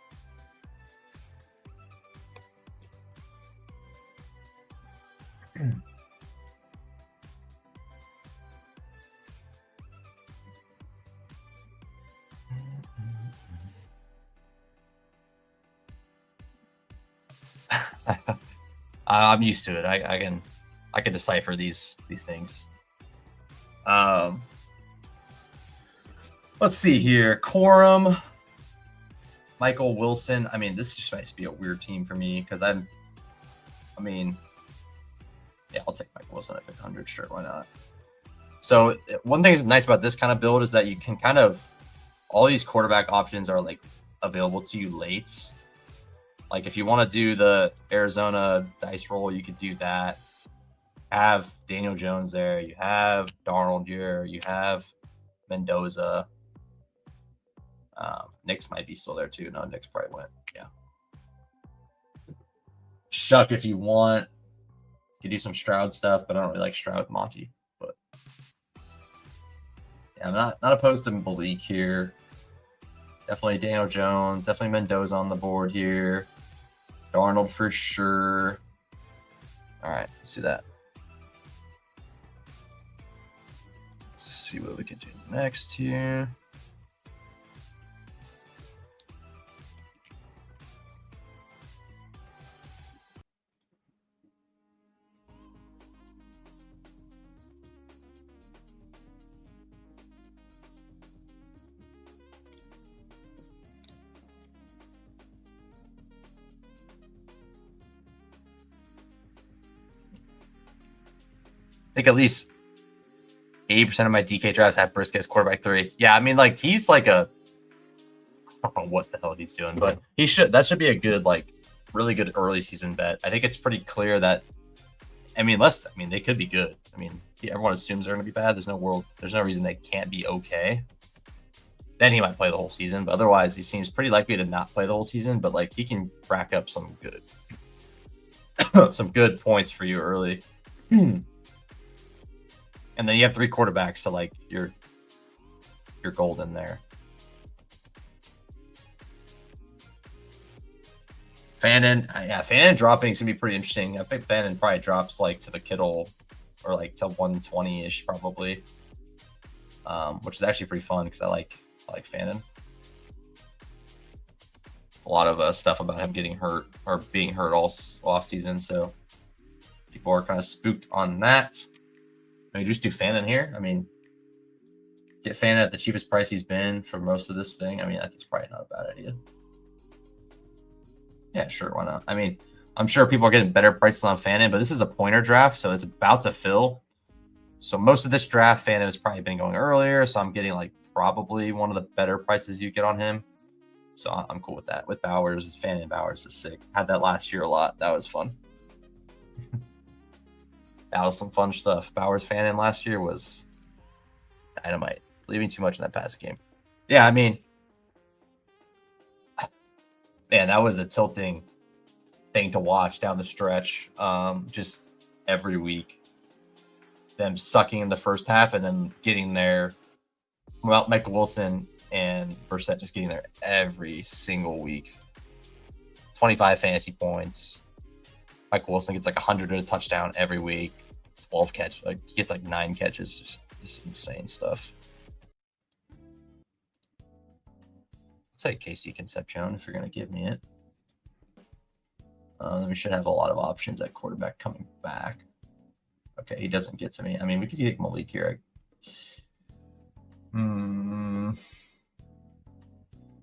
I'm used to it. I can decipher these things. Let's see here. Quorum, Michael Wilson. I mean, this just might be a weird team for me because yeah, I'll take Michael Wilson at 100. Sure, why not? So one thing that's nice about this kind of build is that you can kind of, all these quarterback options are like available to you late. Like, if you want to do the Arizona dice roll, you could do that. Have Daniel Jones there. You have Darnold here. You have Mendoza. Knicks might be still there too. No, Knicks probably went. Yeah. Shuck if you want. You could do some Stroud stuff, but I don't really like Stroud with Monty. But yeah, I'm not opposed to Malik here. Definitely Daniel Jones. Definitely Mendoza on the board here. Darnold for sure. All right, let's do that. Let's see what we can do next here. I think at least 80% of my DK drafts have Brisket as quarterback 3. Yeah, I mean, like, he's like I don't know what the hell he's doing, but that should be a good, like, really good early season bet. I think it's pretty clear that, they could be good. I mean, everyone assumes they're going to be bad. There's no reason they can't be okay. Then he might play the whole season, but otherwise he seems pretty likely to not play the whole season, but like, he can rack up some good points for you early. And then you have 3 quarterbacks, so like you're golden there. Fannin dropping is gonna be pretty interesting. I think Fannin probably drops like to the Kittle or like to 120-ish probably, which is actually pretty fun because I like Fannin. A lot of stuff about him getting hurt or being hurt all off season, so people are kind of spooked on that. Maybe just do Fannin here. I mean, get Fannin at the cheapest price he's been for most of this thing. I mean, I think it's probably not a bad idea. Yeah, sure, why not? I mean, I'm sure people are getting better prices on Fannin, but this is a pointer draft, so it's about to fill. So most of this draft, Fannin has probably been going earlier, so I'm getting like probably one of the better prices you get on him. So I'm cool with that. With Bowers, Fannin Bowers is sick. Had that last year a lot. That was fun. That was some fun stuff. Bowers Fannin last year was Dynamite. Believing too much in that passing game. Yeah, I mean, man, that was a tilting thing to watch down the stretch. Just every week, them sucking in the first half and then getting there. Well, Michael Wilson and Brissett just getting there every single week. 25 fantasy points. Michael Wilson gets like 100 and a touchdown every week. 12 catches. Like he gets like 9 catches. Just insane stuff. Let's say Casey Concepcion if you're going to give me it. Then we should have a lot of options at quarterback coming back. Okay, he doesn't get to me. I mean, we could take Malik here. I mean,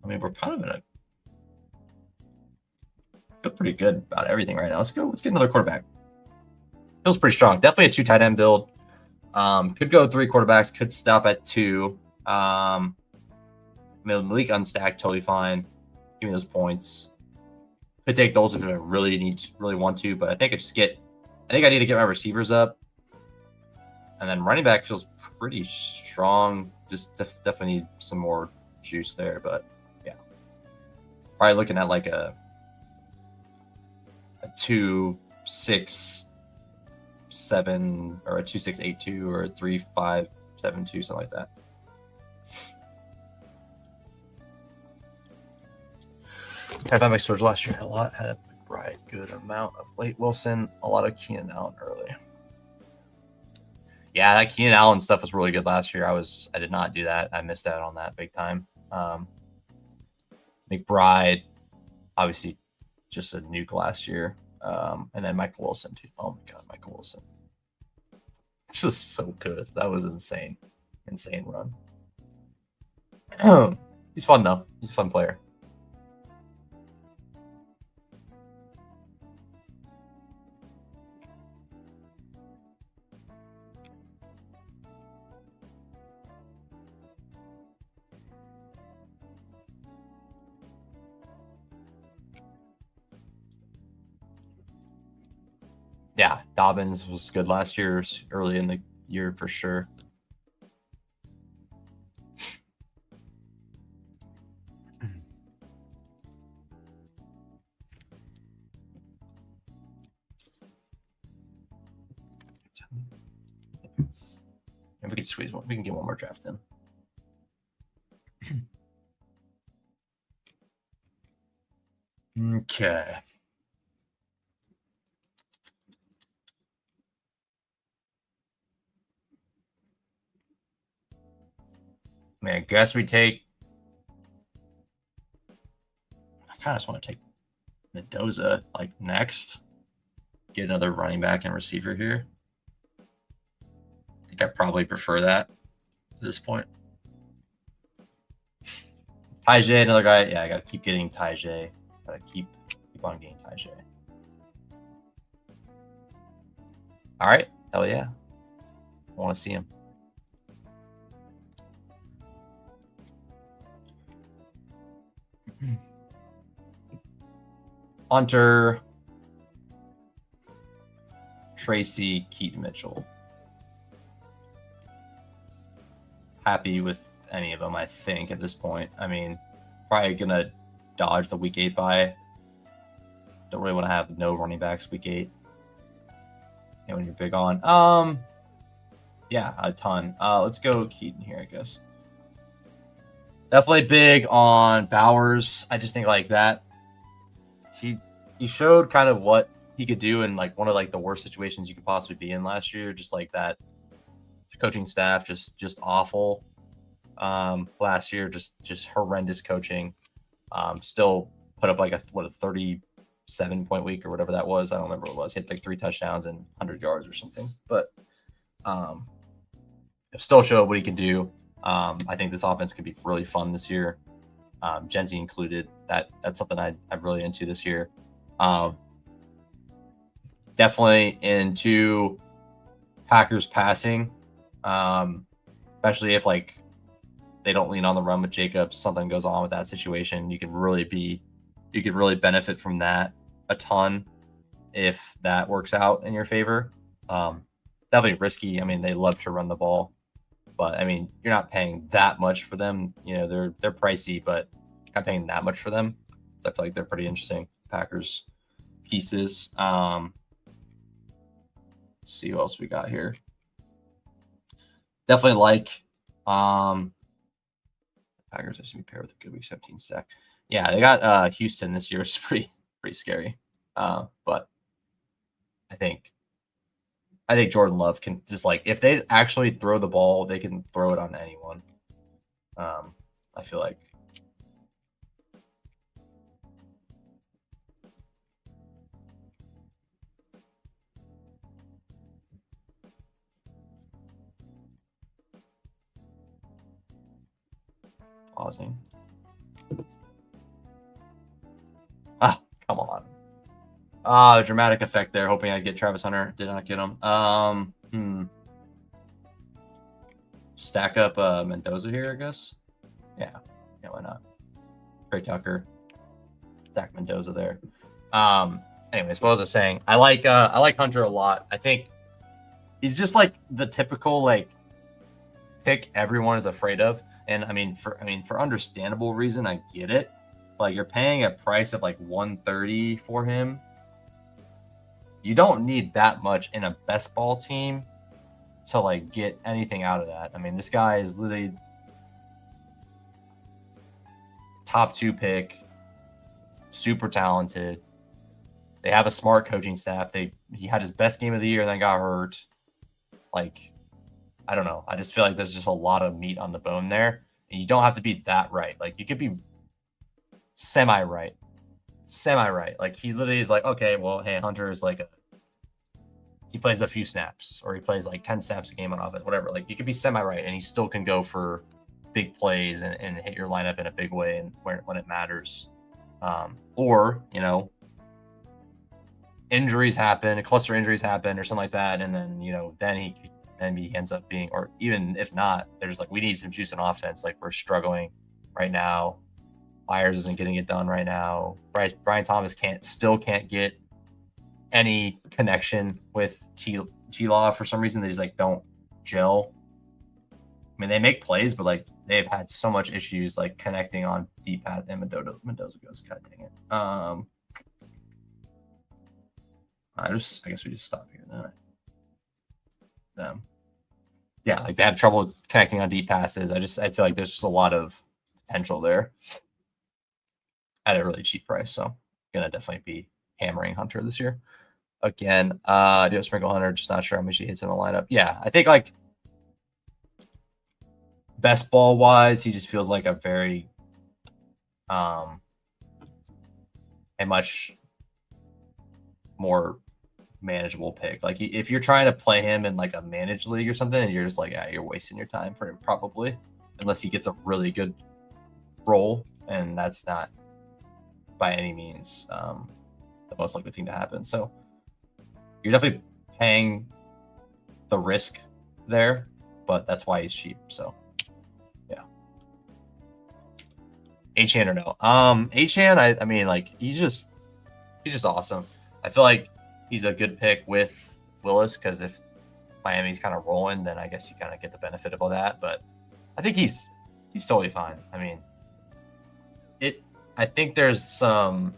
we're kind of in a feel pretty good about everything right now. Let's get another quarterback. Feels pretty strong. Definitely a 2 tight end build. Could go 3 quarterbacks. Could stop at 2. I mean, Malik unstacked, totally fine. Give me those points. Could take those if I really want to, but I think I need to get my receivers up. And then running back feels pretty strong. Just definitely need some more juice there, but yeah. Probably looking at like a 2-6-7 or a 2-6-8-2 or a 3-5-7-2, something like that. Had that exposure last year a lot. Had a McBride, good amount of late Wilson, a lot of Keenan Allen early. Yeah, that Keenan Allen stuff was really good last year. I did not do that. I missed out on that big time. McBride, obviously, just a nuke last year. And then Michael Wilson too. Oh my God, Michael Wilson. Just so good. That was insane. Insane run. He's fun though. He's a fun player. Yeah, Dobbins was good last year, early in the year for sure. If we can squeeze one, we can get one more draft in. Okay. I mean, I guess we take. I kind of just want to take Mendoza like next. Get another running back and receiver here. I think I probably prefer that at this point. Tajay, another guy. Yeah, I got to keep getting Tajay. Got to keep on getting Tajay. All right. Hell yeah. I want to see him. Hunter, Tracy, Keaton Mitchell. Happy with any of them, I think, at this point. I mean, probably going to dodge the week 8 bye. Don't really want to have no running backs week 8. You know, when you're big on. Yeah, a ton. Let's go Keaton here, I guess. Definitely big on Bowers. I just think like that. He showed kind of what he could do in like one of like the worst situations you could possibly be in last year. Just like that coaching staff, just awful. Last year, just horrendous coaching. Still put up like a 37-point week or whatever that was. I don't remember what it was. He had like 3 touchdowns and 100 yards or something. But still showed what he can do. I think this offense could be really fun this year. Genzy included. That's something I'm really into this year. Definitely into Packers passing, especially if like they don't lean on the run with Jacobs, something goes on with that situation. You could really benefit from that a ton if that works out in your favor. Definitely risky. I mean, they love to run the ball. But I mean, you're not paying that much for them. You know, they're pricey, but not paying that much for them. So I feel like they're pretty interesting Packers pieces. Let's see who else we got here. Definitely like Packers are going to be paired with a good week 17 stack. Yeah, they got Houston this year. It's pretty scary. But I think Jordan Love can just, like, if they actually throw the ball, they can throw it on anyone. I feel like. Pausing. Ah, come on. Dramatic effect there. Hoping I'd get Travis Hunter. Did not get him. Stack up Mendoza here, I guess. Yeah, why not? Trey Tucker. Stack Mendoza there. Anyways, what was I saying? I like Hunter a lot. I think he's just like the typical like pick everyone is afraid of. And I mean, for understandable reason, I get it. Like, you're paying a price of like 130 for him. You don't need that much in a best ball team to like get anything out of that. I mean, this guy is literally top 2 pick, super talented. They have a smart coaching staff. He had his best game of the year and then got hurt. Like, I don't know. I just feel like there's just a lot of meat on the bone there. And you don't have to be that right. Like, you could be semi-right. Like, he literally is like, okay, well, hey, Hunter is like he plays a few snaps, or he plays like 10 snaps a game on offense, whatever. Like, you could be semi-right, and he still can go for big plays and hit your lineup in a big way and when it matters. Or, you know, injuries happen, cluster injuries happen, or something like that, and then, you know, then he ends up being, or even if not, there's like, we need some juice in offense. Like, we're struggling right now. Myers isn't getting it done right now. Brian Thomas still can't get any connection with T-Law for some reason. They just like don't gel. I mean, they make plays, but like they've had so much issues like connecting on deep path, and Mendoza goes, God dang it. I guess we just stop here then. Yeah, like they have trouble connecting on deep passes. I feel like there's just a lot of potential there at a really cheap price. So gonna definitely be hammering Hunter this year. Again, do a sprinkle Hunter, just not sure how much he hits in the lineup. Yeah, I think like best ball wise, he just feels like a very a much more manageable pick. Like, if you're trying to play him in like a managed league or something, and you're just like, yeah, you're wasting your time for him probably, unless he gets a really good role, and that's not by any means the most likely thing to happen. So you're definitely paying the risk there, but that's why he's cheap. So yeah. Achane or no? Achane, I mean, like, he's just awesome. I feel like he's a good pick with Willis, because if Miami's kind of rolling, then I guess you kind of get the benefit of all that. But I think he's totally fine. I mean, I think there's some.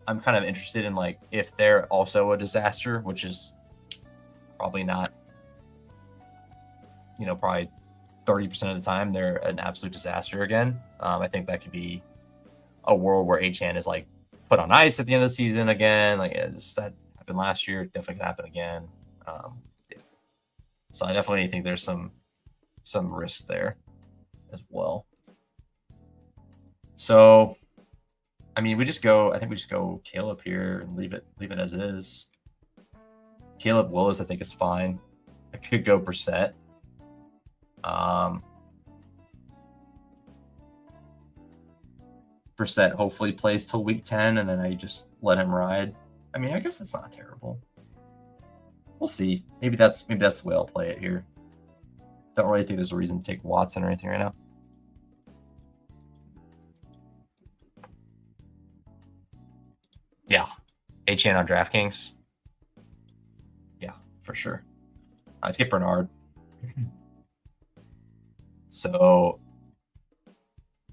I'm kind of interested in like if they're also a disaster, which is probably not. You know, probably 30% of the time they're an absolute disaster again. I think that could be a world where Achane is like put on ice at the end of the season again. Like, that happened last year, definitely can happen again. Yeah. So I definitely think there's some risk there as well. So, I mean, I think we just go Caleb here and leave it as is. Caleb Willis, I think, is fine. I could go Brissett. Brissett hopefully plays till week 10, and then I just let him ride. I mean, I guess it's not terrible. We'll see. Maybe that's the way I'll play it here. Don't really think there's a reason to take Watson or anything right now. Yeah. Achane on DraftKings. Yeah, for sure. Let's get Bernard. So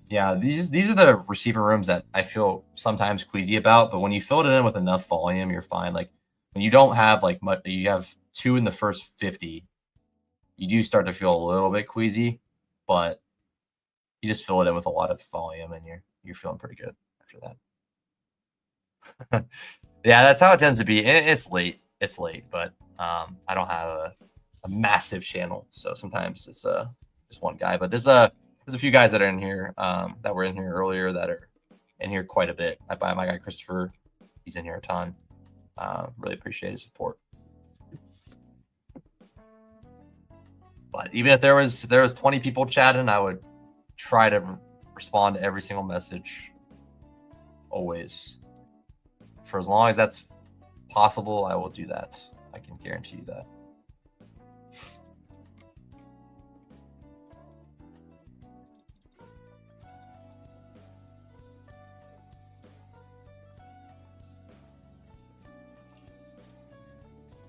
yeah, these are the receiver rooms that I feel sometimes queasy about, but when you fill it in with enough volume, you're fine. Like when you don't have like much, you have 2 in the first 50, you do start to feel a little bit queasy, but you just fill it in with a lot of volume and you're feeling pretty good after that. Yeah, that's how it tends to be. And it's late. It's late, but I don't have a massive channel, so sometimes it's just one guy. But there's a few guys that are in here that were in here earlier that are in here quite a bit. I buy my guy Christopher. He's in here a ton. Really appreciate his support. But even if there was 20 people chatting, I would try to respond to every single message. Always. For as long as that's possible, I will do that. I can guarantee you that.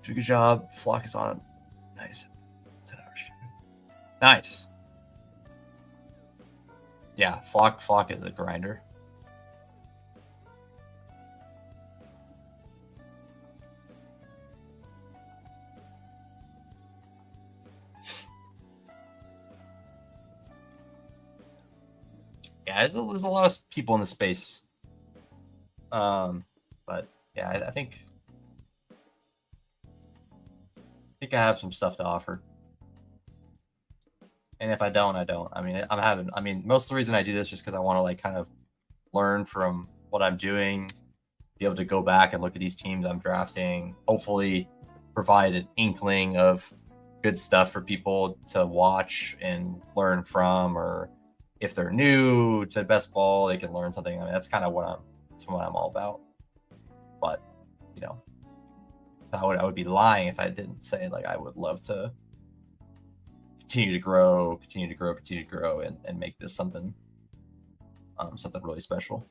Good job. Flock is on. Nice. 10 hours. Nice. Yeah, Flock is a grinder. Yeah, there's a lot of people in the space. But yeah, I think I have some stuff to offer. And if I don't, I don't. I mean, most of the reason I do this is just because I want to like kind of learn from what I'm doing, be able to go back and look at these teams I'm drafting, hopefully provide an inkling of good stuff for people to watch and learn from, or if they're new to Bestball, they can learn something. I mean, that's kind of what I'm all about. But you know, I would be lying if I didn't say like I would love to continue to grow, and make this something really special.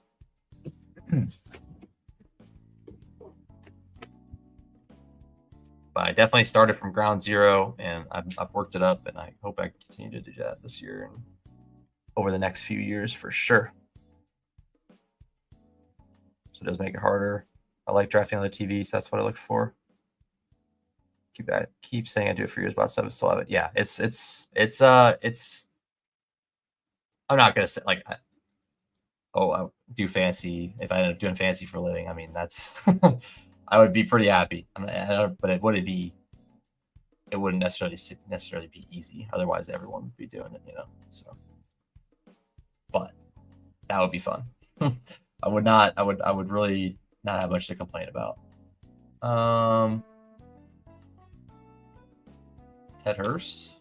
But I definitely started from ground zero, and I've worked it up, and I hope I continue to do that this year and over the next few years for sure. So it does make it harder. I like drafting on the TV, so that's what I look for. Keep saying I do it for years, but I still have it. Yeah, it's. I'm not gonna say like, I do fancy. If I end up doing fancy for a living, I mean that's. I would be pretty happy. But it wouldn't be. It wouldn't necessarily be easy. Otherwise, everyone would be doing it, you know. So, but that would be fun. I would not. I would really not have much to complain about. Ted Hurst.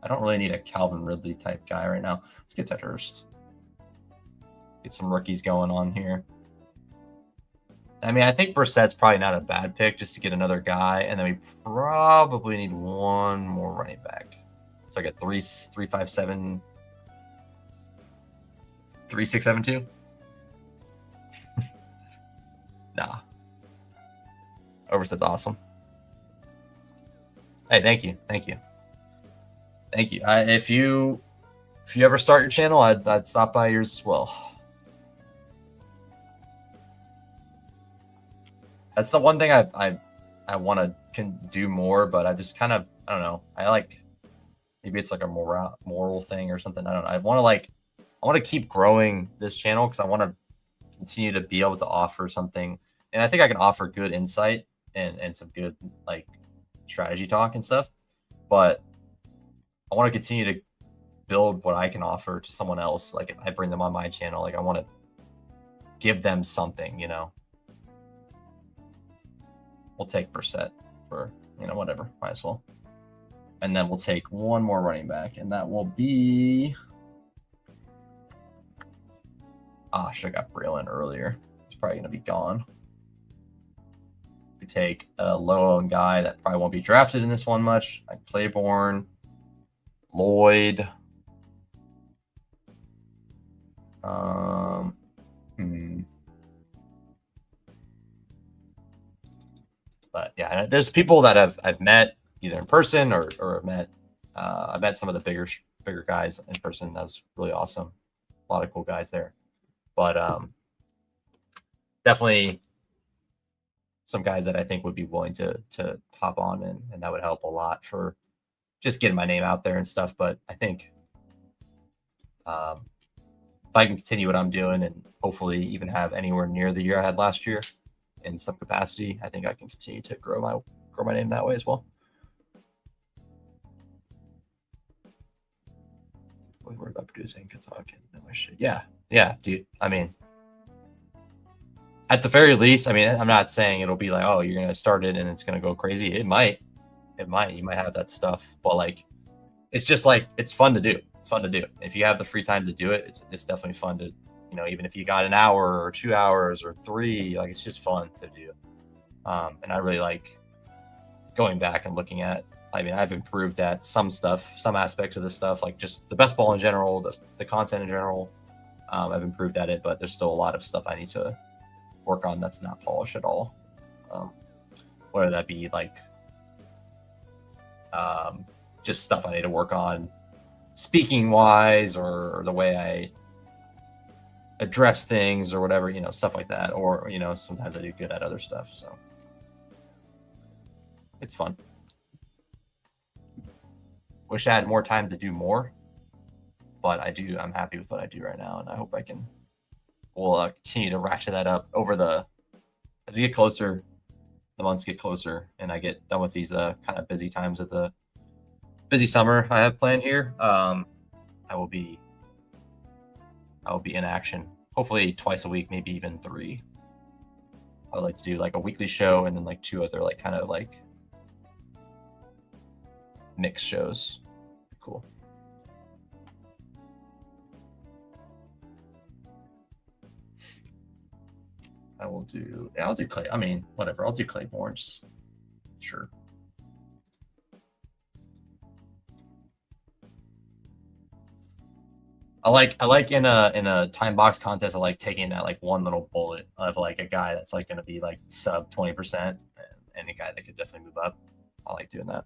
I don't really need a Calvin Ridley type guy right now. Let's get Ted Hurst. Get some rookies going on here. I mean, I think Brissett's probably not a bad pick just to get another guy, and then we probably need one more running back. So I got 3-5-7, 3-6-7-2. Nah. Overset's awesome. Hey, thank you. If you ever start your channel, I'd stop by yours as well. That's the one thing I want to can do more, but I just kind of, I don't know. I like, maybe it's like a moral thing or something. I don't know. I want to keep growing this channel because I want to continue to be able to offer something, and I think I can offer good insight and some good like strategy talk and stuff. But I want to continue to build what I can offer to someone else. Like if I bring them on my channel, like I want to give them something, you know. We'll take Brissett for, you know, whatever, might as well. And then we'll take one more running back, and that will be. I should have got Braylon earlier. He's probably gonna be gone. We take a low-owned guy that probably won't be drafted in this one much, like Claiborne, Lloyd. But yeah, there's people that I've met, either in person or met. I met some of the bigger guys in person. That was really awesome. A lot of cool guys there. But definitely some guys that I think would be willing to hop on, and that would help a lot for just getting my name out there and stuff. But I think if I can continue what I'm doing and hopefully even have anywhere near the year I had last year in some capacity, I think I can continue to grow my name that way as well. What word about producing, good talking, no my shit. Yeah, dude. I mean, at the very least, I mean, I'm not saying it'll be like, oh, you're gonna start it and it's gonna go crazy. It might. You might have that stuff, but like, it's just like it's fun to do. It's fun to do. If you have the free time to do it, it's definitely fun to, even if you got an hour or 2 hours or 3, like it's just fun to do. And I really like going back and looking at. I mean, I've improved at some stuff, some aspects of this stuff, like just the best ball in general, the content in general. I've improved at it, but there's still a lot of stuff I need to work on that's not polished at all. Whether that be like just stuff I need to work on speaking wise, or the way I address things or whatever, stuff like that. Or, sometimes I do good at other stuff. So it's fun. Wish I had more time to do more, but I'm happy with what I do right now. And I hope we'll continue to ratchet that up as we get closer, the months get closer, and I get done with these kind of busy times of the busy summer I have planned here. I will be in action, hopefully twice a week, maybe even 3. I would like to do like a weekly show and then like 2 other like kind of like mixed shows. Cool. I'll do clay. I mean, whatever. I'll do Claiborne's. Sure. I like in a time box contest, I like taking that like one little bullet of like a guy that's like going to be like sub 20% and a guy that could definitely move up. I like doing that.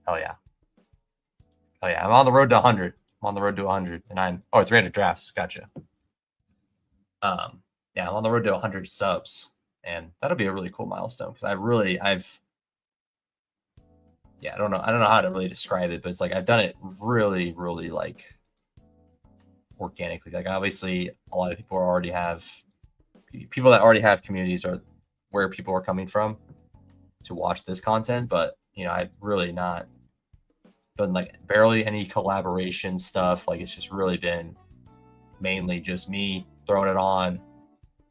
Hell yeah. Oh yeah, I'm on the road to 100. I'm on the road to 100, and 300 drafts. Gotcha. Yeah, I'm on the road to 100 subs, and that'll be a really cool milestone because I don't know how to really describe it, but it's like I've done it really, really like organically. Like obviously, a lot of people that already have communities are where people are coming from to watch this content, but I've really not done like barely any collaboration stuff. Like it's just really been mainly just me throwing it on,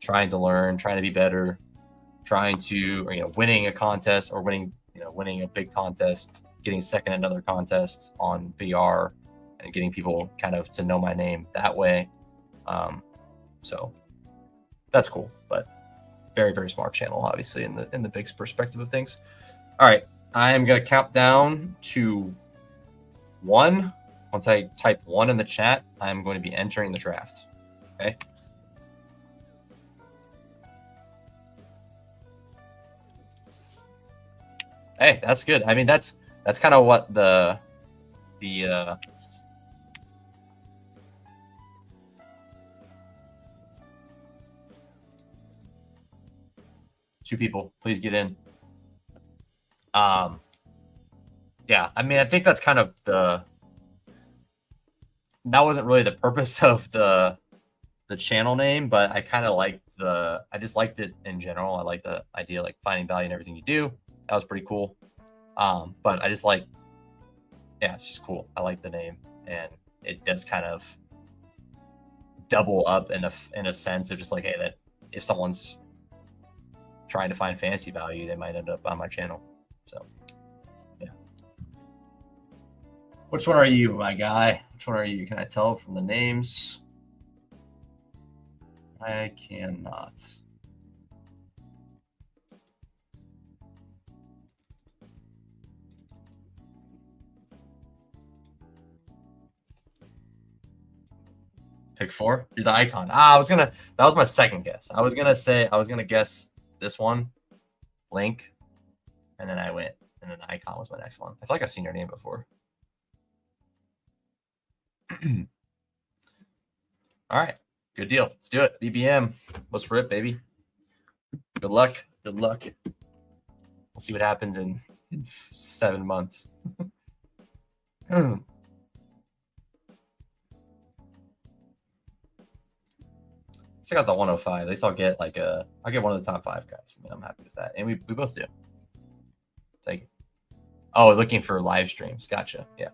trying to learn, trying to be better, trying to winning a contest or winning a big contest, getting second in another contest on BR, and getting people kind of to know my name that way. So that's cool, but very, very smart channel, obviously, in the big perspective of things. All right, I am gonna count down to 1. Once I type 1 in the chat, I'm going to be entering the draft. Okay. Hey, that's good. I mean, that's kind of what the 2 people, please get in. Yeah, I mean, I think that's kind of that wasn't really the purpose of the channel name, but I kind of liked I just liked it in general. I like the idea, like finding value in everything you do. That was pretty cool. But I just it's just cool. I like the name, and it does kind of double up in a sense of just like, hey, that if someone's trying to find fantasy value, they might end up on my channel. So yeah. Which one are you, my guy? Which one are you? Can I tell from the names? I cannot. Pick 4? You're the icon. That was my second guess. I was gonna guess this one, Link. And then I went, and then the icon was my next one. I feel like I've seen your name before. All right. Good deal. Let's do it. BBM. Let's rip, baby. Good luck. Good luck. We'll see what happens in 7 months. Check out the 105. At least I'll get I'll get one of the top 5 guys. I mean, I'm happy with that. And we both do. Take it. Oh, looking for live streams. Gotcha. Yeah.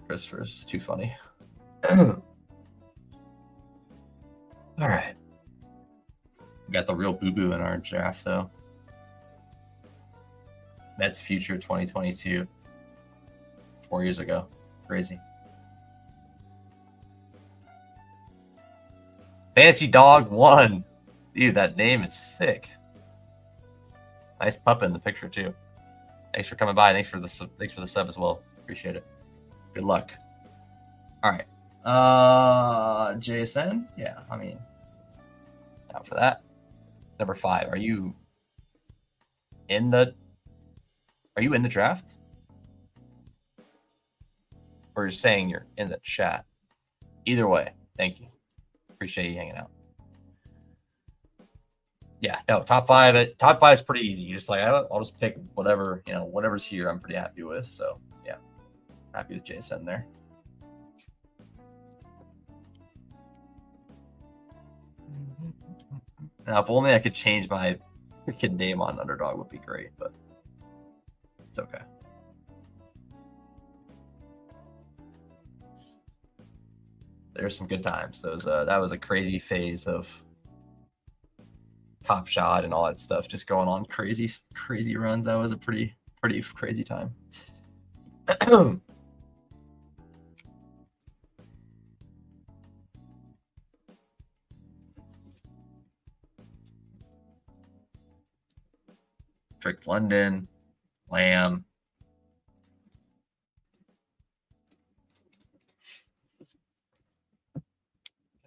Christopher's too funny. All right. We got the real boo-boo in our draft, though. Mets future 2022. 4 years ago. Crazy. Fantasy Dog 1. Dude, that name is sick. Nice pup in the picture, too. Thanks for coming by. Thanks for the sub as well. Appreciate it. Good luck. All right. JSN? Yeah, I mean, out for that. Number 5. Are you in the draft? Or you're saying you're in the chat? Either way, thank you. Appreciate you hanging out. Yeah, no, top 5. Top 5 is pretty easy. You just I'll just pick whatever, whatever's here. I'm pretty happy with. So yeah, happy with JSN there. Now, if only I could change my freaking name on Underdog, would be great, but it's okay. There's some good times. That was a crazy phase of Top Shot and all that stuff, just going on crazy runs. That was a pretty crazy time. Drake London, Lamb.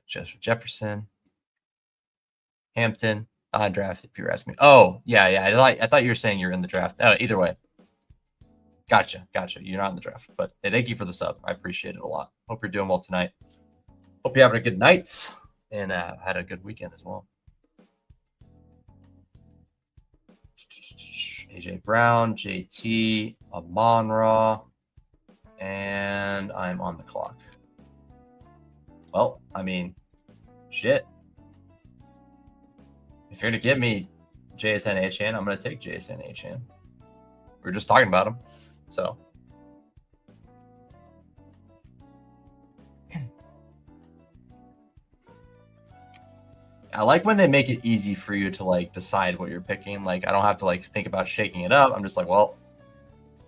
Jefferson, Hampton. Draft, if you're asking me. Oh, yeah. I thought you were saying you're in the draft. Either way. Gotcha. You're not in the draft, but hey, thank you for the sub. I appreciate it a lot. Hope you're doing well tonight. Hope you're having a good night and had a good weekend as well. AJ Brown, JT, Amon-Ra, and I'm on the clock. Well, I mean, shit. If you're going to give me JSN Achan, I'm going to take JSN Achan. We were just talking about him. So. I like when they make it easy for you to decide what you're picking. I don't have to think about shaking it up. I'm just well,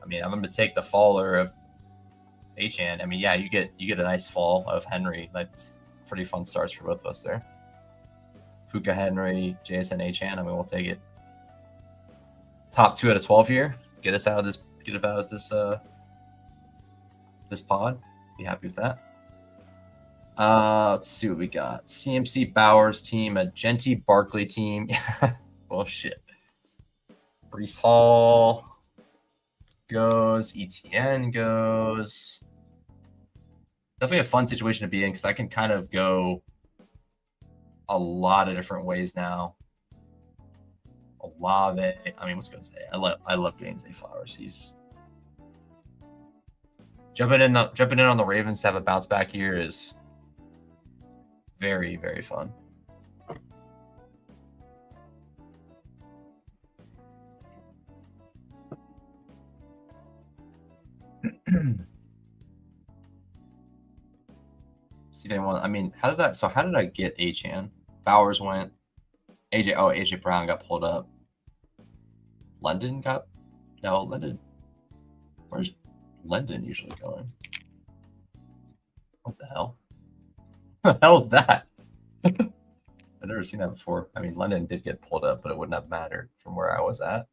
I mean, I'm going to take the faller of Achan. I mean, yeah, you get a nice fall of Henry. That's pretty fun starts for both of us there. Fuka Henry, JSN Achan. I mean, we'll take it. Top 2 out of 12 here. Get us out of this. Get us out of this pod. Be happy with that. Let's see what we got. CMC Bowers team, a Genty Barkley team. Well, shit. Brees Hall goes. ETN goes. Definitely a fun situation to be in because I can kind of go a lot of different ways now. Olave. I mean, what's going to say? I love getting Zay Flowers. He's jumping in on the Ravens to have a bounce back here is very, very fun. See if anyone. I mean, how did I get Achan? Bowers went. AJ Brown got pulled up. London. Where's London usually going? What the hell? What the hell is that? I've never seen that before. I mean, London did get pulled up, but it wouldn't have mattered from where I was at.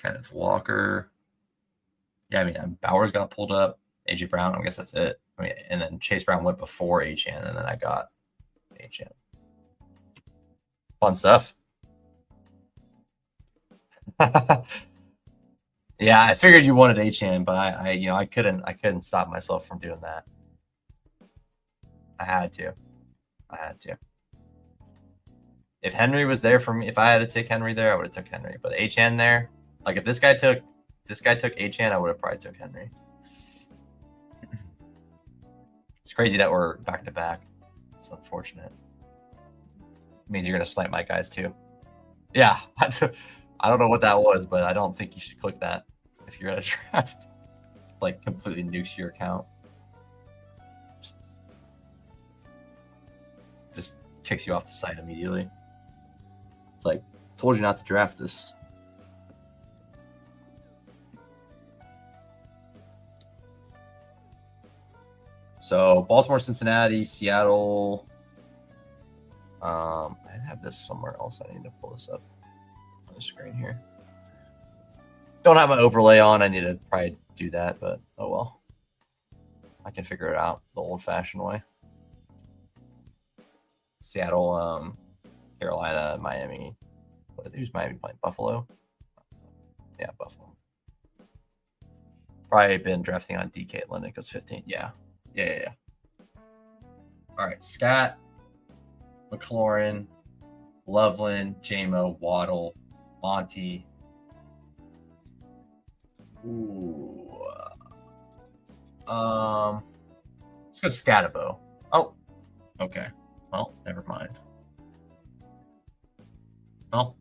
Kenneth Walker. Yeah, I mean, Bowers got pulled up. AJ Brown, I guess that's it. I mean, and then Chase Brown went before HN, and then I got HN. Fun stuff. Yeah, I figured you wanted HN, but I couldn't stop myself from doing that. I had to. If Henry was there for me, if I had to take Henry there, I would have took Henry. But HN there, like if this guy took HN, I would have probably took Henry. It's crazy that we're back to back. It's unfortunate. It means you're gonna snipe my guys too. Yeah, I don't know what that was, but I don't think you should click that if you're at a draft. Like completely nukes your account. Just kicks you off the site immediately. It's like, told you not to draft this. So Baltimore, Cincinnati, Seattle. I have this somewhere else. I need to pull this up on the screen here. Don't have an overlay on. I need to probably do that, but oh well. I can figure it out the old-fashioned way. Seattle, Carolina, Miami. Who's Miami playing? Buffalo? Yeah, Buffalo. Probably been drafting on DK at London because 15. Yeah. All right, Scott, McLaurin, Loveland, JMO, Waddle, Monty. Ooh. Let's go Scatabo. Oh, okay. Well, never mind. Well,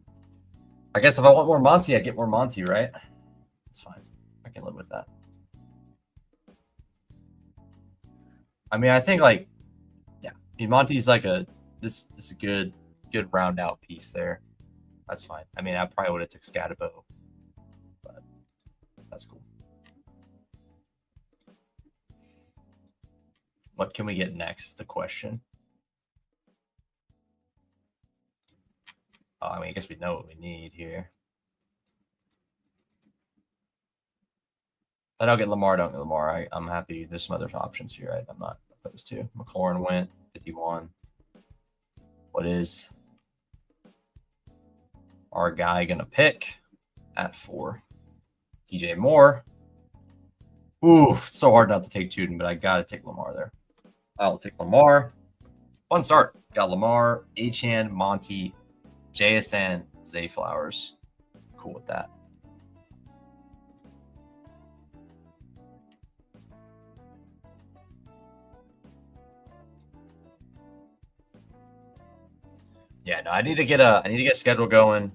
I guess if I want more Monty, I get more Monty, right? It's fine. I can live with that. I mean, I think like, yeah, I mean, Monty's like this is a good round out piece there. That's fine. I mean, I probably would have took Scatabo, but that's cool. What can we get next? The question. I mean, I guess we know what we need here. If I don't get Lamar, don't get Lamar. I'm happy. There's some other options here. Right? I'm not opposed to. McLaurin went 51. What is our guy gonna pick at 4? DJ Moore. Ooh, it's so hard not to take Tuden, but I gotta take Lamar there. I'll take Lamar. Fun start. Got Lamar, HN, Monty, JSN, Zay Flowers. Cool with that. Yeah, no, I need to get a schedule going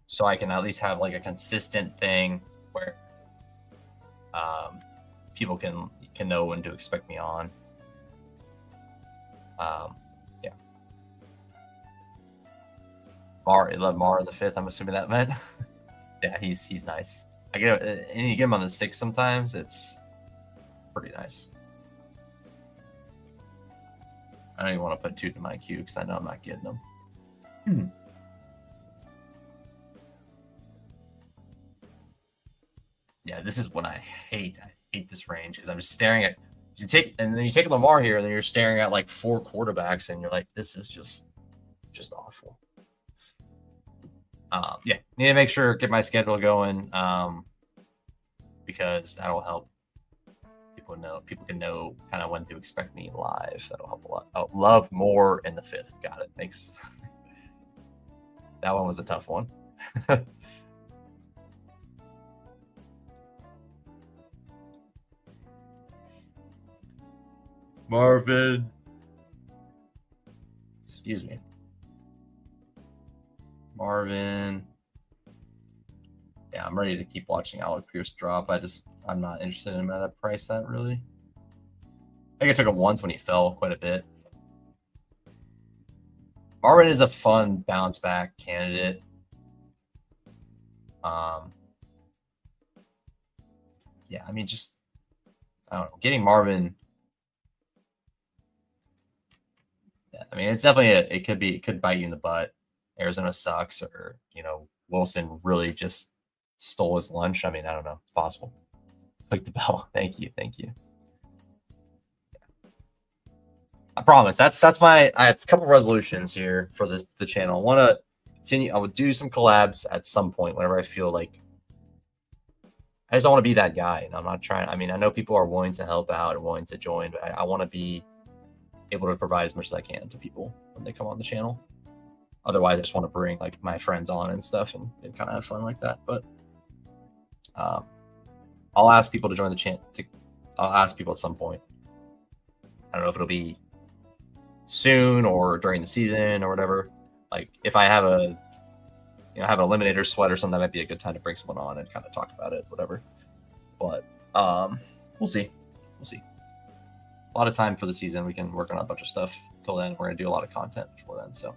so I can at least have like a consistent thing where people can know when to expect me on. Yeah. Mar in the 5th. I'm assuming that meant. Yeah, he's nice. And you get him on the 6 sometimes. It's pretty nice. I don't even want to put 2 in my queue because I know I'm not getting them. Yeah, this is what I hate. I hate this range because I'm just staring at you take Lamar here, and then you're staring at like 4 quarterbacks, and you're like, this is just awful. Yeah, need to make sure get my schedule going because that'll help people can know kind of when to expect me live. That'll help a lot. Oh, love more in the 5th. Got it. Makes that one was a tough one. Marvin. Excuse me. Marvin. Yeah, I'm ready to keep watching Alec Pierce drop. I'm not interested in him at that price that really. I think I took him once when he fell quite a bit. Marvin is a fun bounce back candidate. Yeah, I mean, just I don't know, getting Marvin. Yeah, I mean, it's definitely it could bite you in the butt. Arizona sucks, or Wilson really just stole his lunch. I mean, I don't know. It's possible. Click the bell. Thank you. Thank you. I promise. That's my. I have a couple resolutions here for the channel. I want to continue. I would do some collabs at some point whenever I feel like. I just don't want to be that guy, and I'm not trying. I mean, I know people are willing to help out and willing to join, but I want to be able to provide as much as I can to people when they come on the channel. Otherwise, I just want to bring like my friends on and stuff and kind of have fun like that. But I'll ask people to join the channel. I'll ask people at some point. I don't know if it'll be soon or during the season or whatever. Like if I have a have an eliminator sweat or something, that might be a good time to bring someone on and kind of talk about it, whatever. But we'll see. We'll see. A lot of time for the season. We can work on a bunch of stuff till then. We're gonna do a lot of content before then. So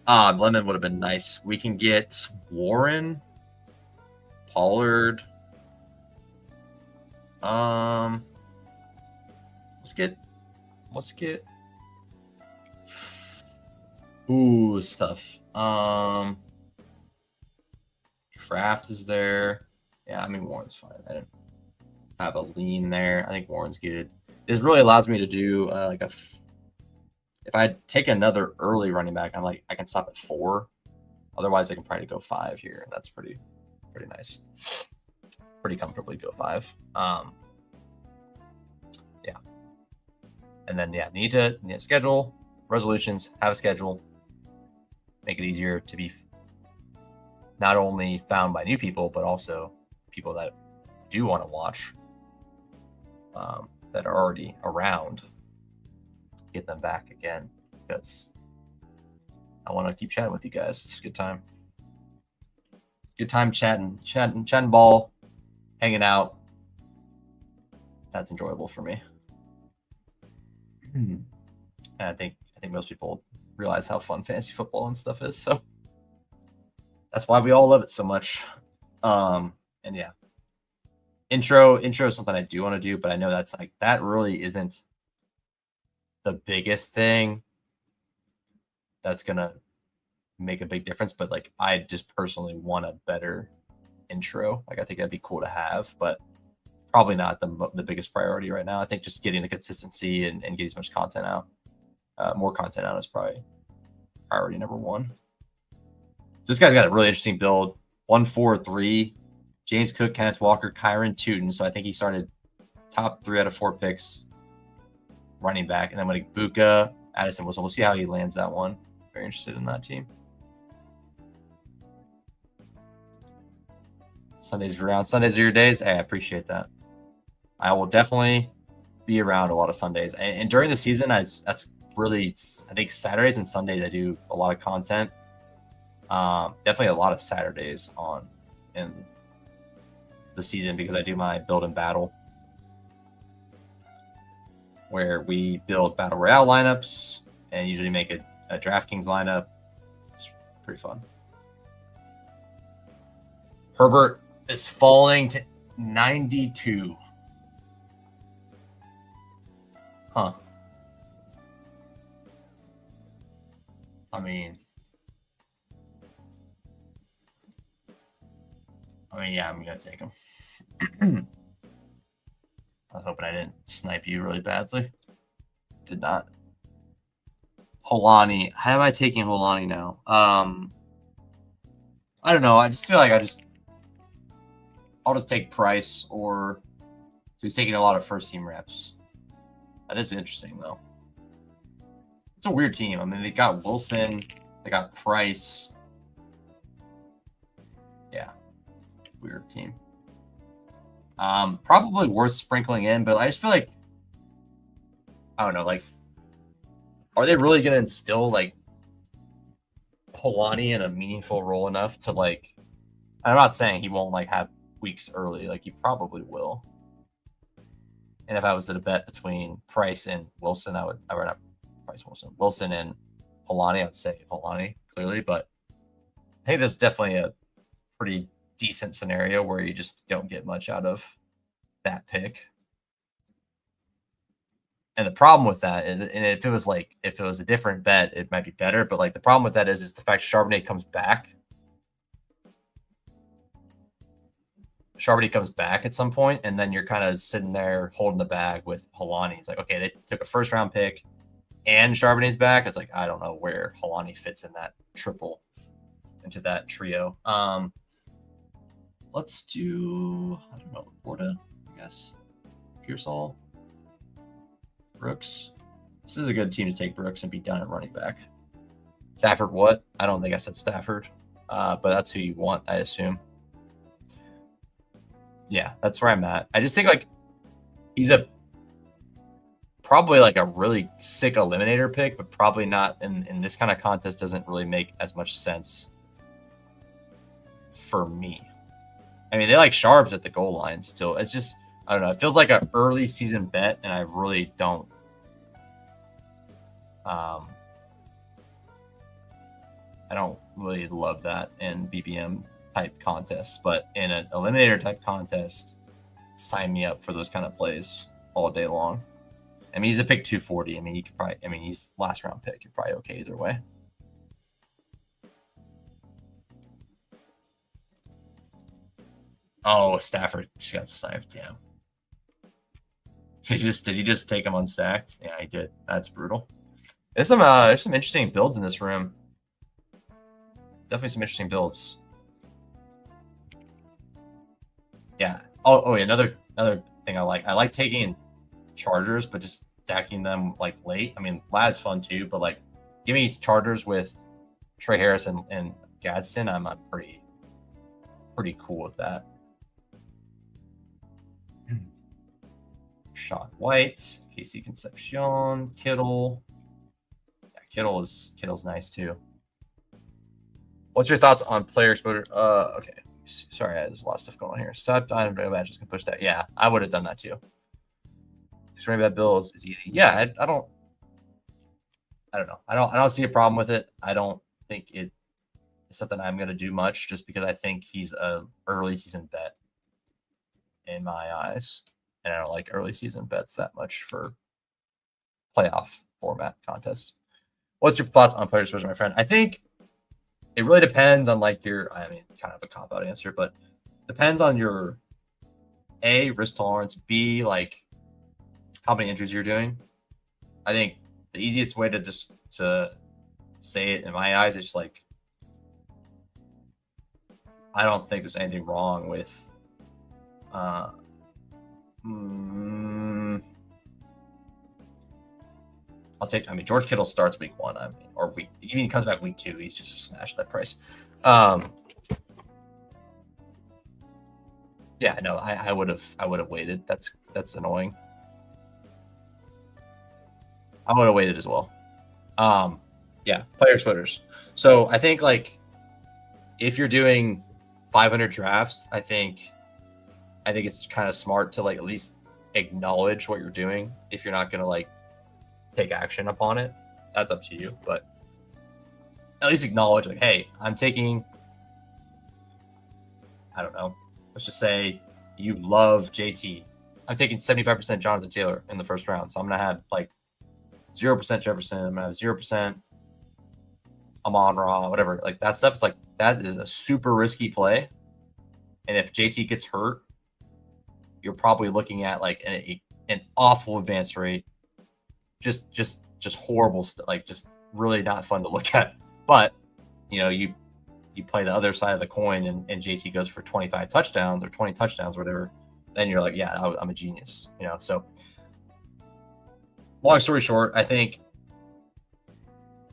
Lemon would have been nice. We can get Warren, Pollard. Let's get stuff. Kraft is there. Yeah, I mean Warren's fine. I didn't have a lean there. I think Warren's good. This really allows me to do like if I take another early running back, I'm like I can stop at 4. Otherwise, I can probably go 5 here, and that's pretty nice. Pretty comfortably go 5. Yeah. And then need to schedule resolutions, have a schedule, make it easier to be not only found by new people, but also people that do want to watch, that are already around. Get them back again because I want to keep chatting with you guys. It's a good time. Good time chatting ball, hanging out. That's enjoyable for me. And I think most people realize how fun fantasy football and stuff is. So that's why we all love it so much. And yeah, intro is something I do want to do, but I know that's like that really isn't the biggest thing that's gonna make a big difference. But like I just personally want a better intro. Like I think that'd be cool to have, but probably not the biggest priority right now. I think just getting the consistency and getting as much content out, more content out is probably priority number 1. This guy's got a really interesting build. 1-4-3. James Cook, Kenneth Walker, Kyron Tootin. So I think he started top 3 out of 4 picks running back. And then when Buka, Addison Wilson. We'll see how he lands that one. Very interested in that team. Sundays around. Sundays are your days. Hey, I appreciate that. I will definitely be around a lot of Sundays. And during the season, that's really, I think Saturdays and Sundays I do a lot of content. Definitely a lot of Saturdays in the season because I do my build and battle where we build battle royale lineups and usually make a DraftKings lineup. It's pretty fun. Herbert is falling to 92. Huh. I mean, yeah, I'm going to take him. I was hoping I didn't snipe you really badly. Did not. Holani. How am I taking Holani now? I don't know. I just feel like I'll just take Price, or he's taking a lot of first-team reps. That is interesting, though. It's a weird team. I mean, they got Wilson. They got Price. Yeah. Weird team. Probably worth sprinkling in, but I just feel like, I don't know, like, are they really going to instill, like, Polani in a meaningful role enough to, like, I'm not saying he won't, like, have weeks early. Like, he probably will. And if I was to bet between Price and Wilson, I would not Price Wilson. Wilson and Polani, I would say Polani, clearly. But I think that's definitely a pretty decent scenario where you just don't get much out of that pick. And the problem with that is, and if it was a different bet, it might be better. But like the problem with that is the fact Charbonnet comes back. Charbonnet comes back at some point, and then you're kind of sitting there holding the bag with Helani. It's like, okay, they took a first round pick and Charbonnet's back. It's like, I don't know where Helani fits in that triple, into that trio. Let's do, I don't know, Laporta, I guess. Pearsall, Brooks. This is a good team to take Brooks and be done at running back. Stafford, what? I don't think I said Stafford, but that's who you want, I assume. Yeah, that's where I'm at. I just think like he's probably like a really sick eliminator pick, but probably not in this kind of contest. Doesn't really make as much sense for me. I mean, they like Sharps at the goal line still. It's just, I don't know. It feels like an early season bet, and I really don't. I don't really love that in BBM type contests, but in an eliminator type contest, sign me up for those kind of plays all day long. I mean, he's a pick 240. I mean, you could probably, I mean, he's last round pick. You're probably okay either way. Oh, Stafford just got sniped. Damn. Did you just take him unstacked? Yeah, he did. That's brutal. There's some interesting builds in this room. Definitely some interesting builds. Yeah. Oh, yeah, another thing I like taking Chargers, but just stacking them like late. I mean, Lad's fun too, but like, give me Chargers with Trey Harris and Gadsden. I'm pretty cool with that. Shot White, Casey Concepcion, Kittle. Yeah, Kittle's nice too. What's your thoughts on player exposure? Okay. Sorry, there's a lot of stuff going on here. Stop dying of matches can push that. Yeah, I would have done that too. Running back bills is easy. Yeah, I don't know. I don't see a problem with it. I don't think it's something I'm gonna do much just because I think he's a early season bet in my eyes. And I don't like early season bets that much for playoff format contest. What's your thoughts on player exposure, my friend? I think it really depends on like I mean, kind of a cop-out answer, but depends on your A, risk tolerance, B, like how many injuries you're doing. I think the easiest way to say it in my eyes is just like, I don't think there's anything wrong with I mean, George Kittle starts week 1. I mean, or even he comes back week 2. He's just smashed that price. Yeah, no, I would have waited. That's annoying. I would have waited as well. Yeah, player exposures. So I think like if you're doing 500 drafts, I think it's kind of smart to like at least acknowledge what you're doing if you're not gonna like take action upon it. That's up to you, but at least acknowledge like, hey, I'm taking, I don't know, let's just say you love JT. I'm taking 75% Jonathan Taylor in the first round, so I'm gonna have like 0% Jefferson. I'm gonna have 0% Amon-Ra, whatever. Like that stuff is like, that is a super risky play. And if JT gets hurt, you're probably looking at like an awful advance rate. Just horrible stuff, like just really not fun to look at. But you know, you play the other side of the coin and JT goes for 25 touchdowns or 20 touchdowns or whatever, then you're like, yeah, I'm a genius, you know. So long story short, I think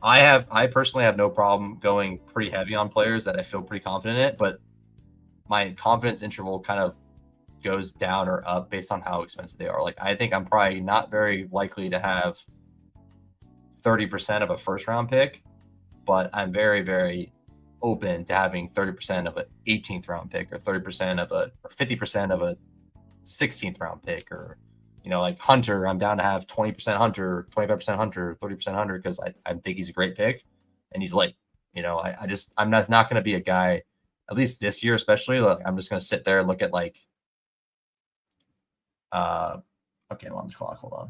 I personally have no problem going pretty heavy on players that I feel pretty confident in it, but my confidence interval kind of goes down or up based on how expensive they are. Like I think I'm probably not very likely to have 30% of a first round pick, but I'm very, very open to having 30% of an 18th round pick or 30% of or 50% of a 16th round pick, or, you know, like Hunter, I'm down to have 20% Hunter, 25% Hunter, 30% Hunter, because I think he's a great pick and he's late. You know, I'm not going to be a guy, at least this year, especially, like, I'm just going to sit there and look at like, okay, I'm on the clock. Hold on.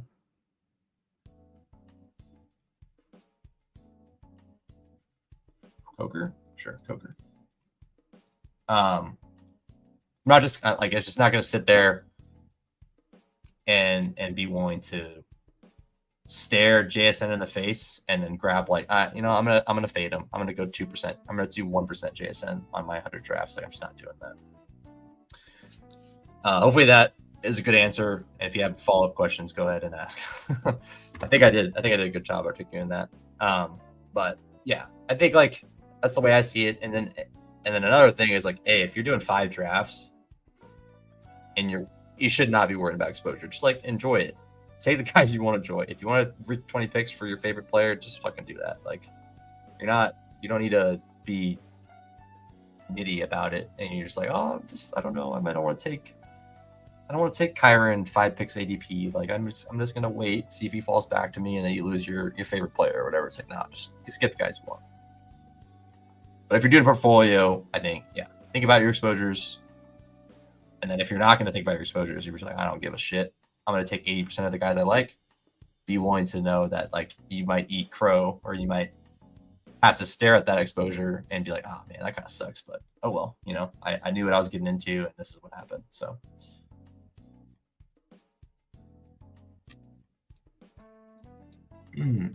Coker? Sure, Coker. not just like it's just not going to sit there and be willing to stare JSN in the face and then grab like I'm gonna fade him. I'm gonna go 2%. I'm gonna do 1% JSN on my 100 drafts. Like I'm just not doing that. Hopefully that is a good answer. And if you have follow-up questions, go ahead and ask. I think I did a good job articulating that. But yeah, I think like that's the way I see it. And then another thing is like, hey, if you're doing 5 drafts and you should not be worried about exposure. Just like enjoy it. Take the guys you want to enjoy. If you want to read 20 picks for your favorite player, just fucking do that. Like you don't need to be nitty about it. And you're just like, oh, I don't know. I don't want to take Kyron 5 picks ADP. Like I'm just gonna wait, see if he falls back to me, and then you lose your favorite player or whatever. It's like, nah, just get the guys you want. But if you're doing a portfolio, I think, think about your exposures. And then if you're not going to think about your exposures, you're just like, I don't give a shit. I'm going to take 80% of the guys I like. Be willing to know that like you might eat crow, or you might have to stare at that exposure and be like, oh man, that kind of sucks. But oh well, I knew what I was getting into, and this is what happened. So.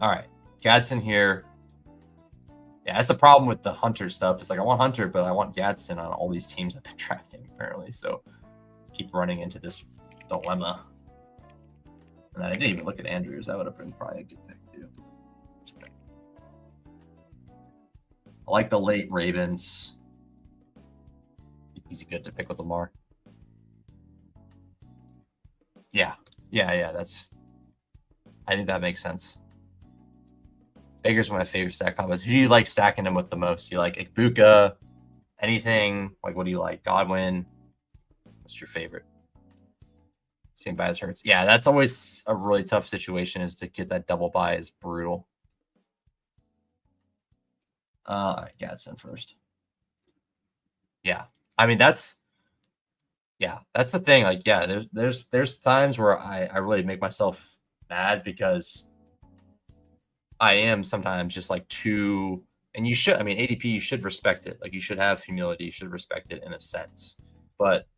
All right, Gadsden here. Yeah, that's the problem with the Hunter stuff. It's like I want Hunter, but I want Gadsden on all these teams I've been drafting apparently. So keep running into this dilemma. And I didn't even look at Andrews. That would have been probably a good pick too. I like the late Ravens. Easy good to pick with Lamar. Yeah. I think that makes sense. Baker's one of my favorite stack combos. Who do you like stacking him with the most? Do you like Ibuka? Anything? Like, what do you like? Godwin? What's your favorite? Same buy as Hurts. Yeah, that's always a really tough situation, is to get that double buy is brutal. All right, Gadsden first. Yeah. I mean, that's the thing. Like, yeah, there's times where I really make myself mad because I am sometimes just like too, and you should, I mean, ADP, you should respect it. Like you should have humility, you should respect it in a sense. But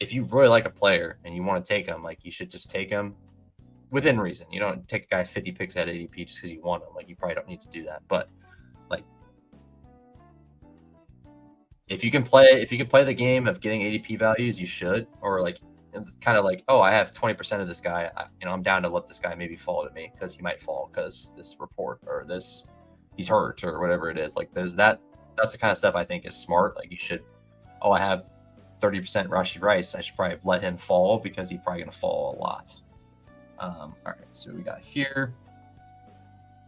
if you really like a player and you want to take him, like you should just take him within reason. You don't take a guy 50 picks at ADP just because you want him. Like you probably don't need to do that. But like, if you can play the game of getting ADP values, you should. Or like, kind of like, oh, I have 20% of this guy. I'm down to let this guy maybe fall to me because he might fall because this report or this he's hurt or whatever it is. Like there's that. That's the kind of stuff I think is smart. Like you should. Oh, I have 30% Rashi Rice. I should probably let him fall because he's probably going to fall a lot. All right, so we got here.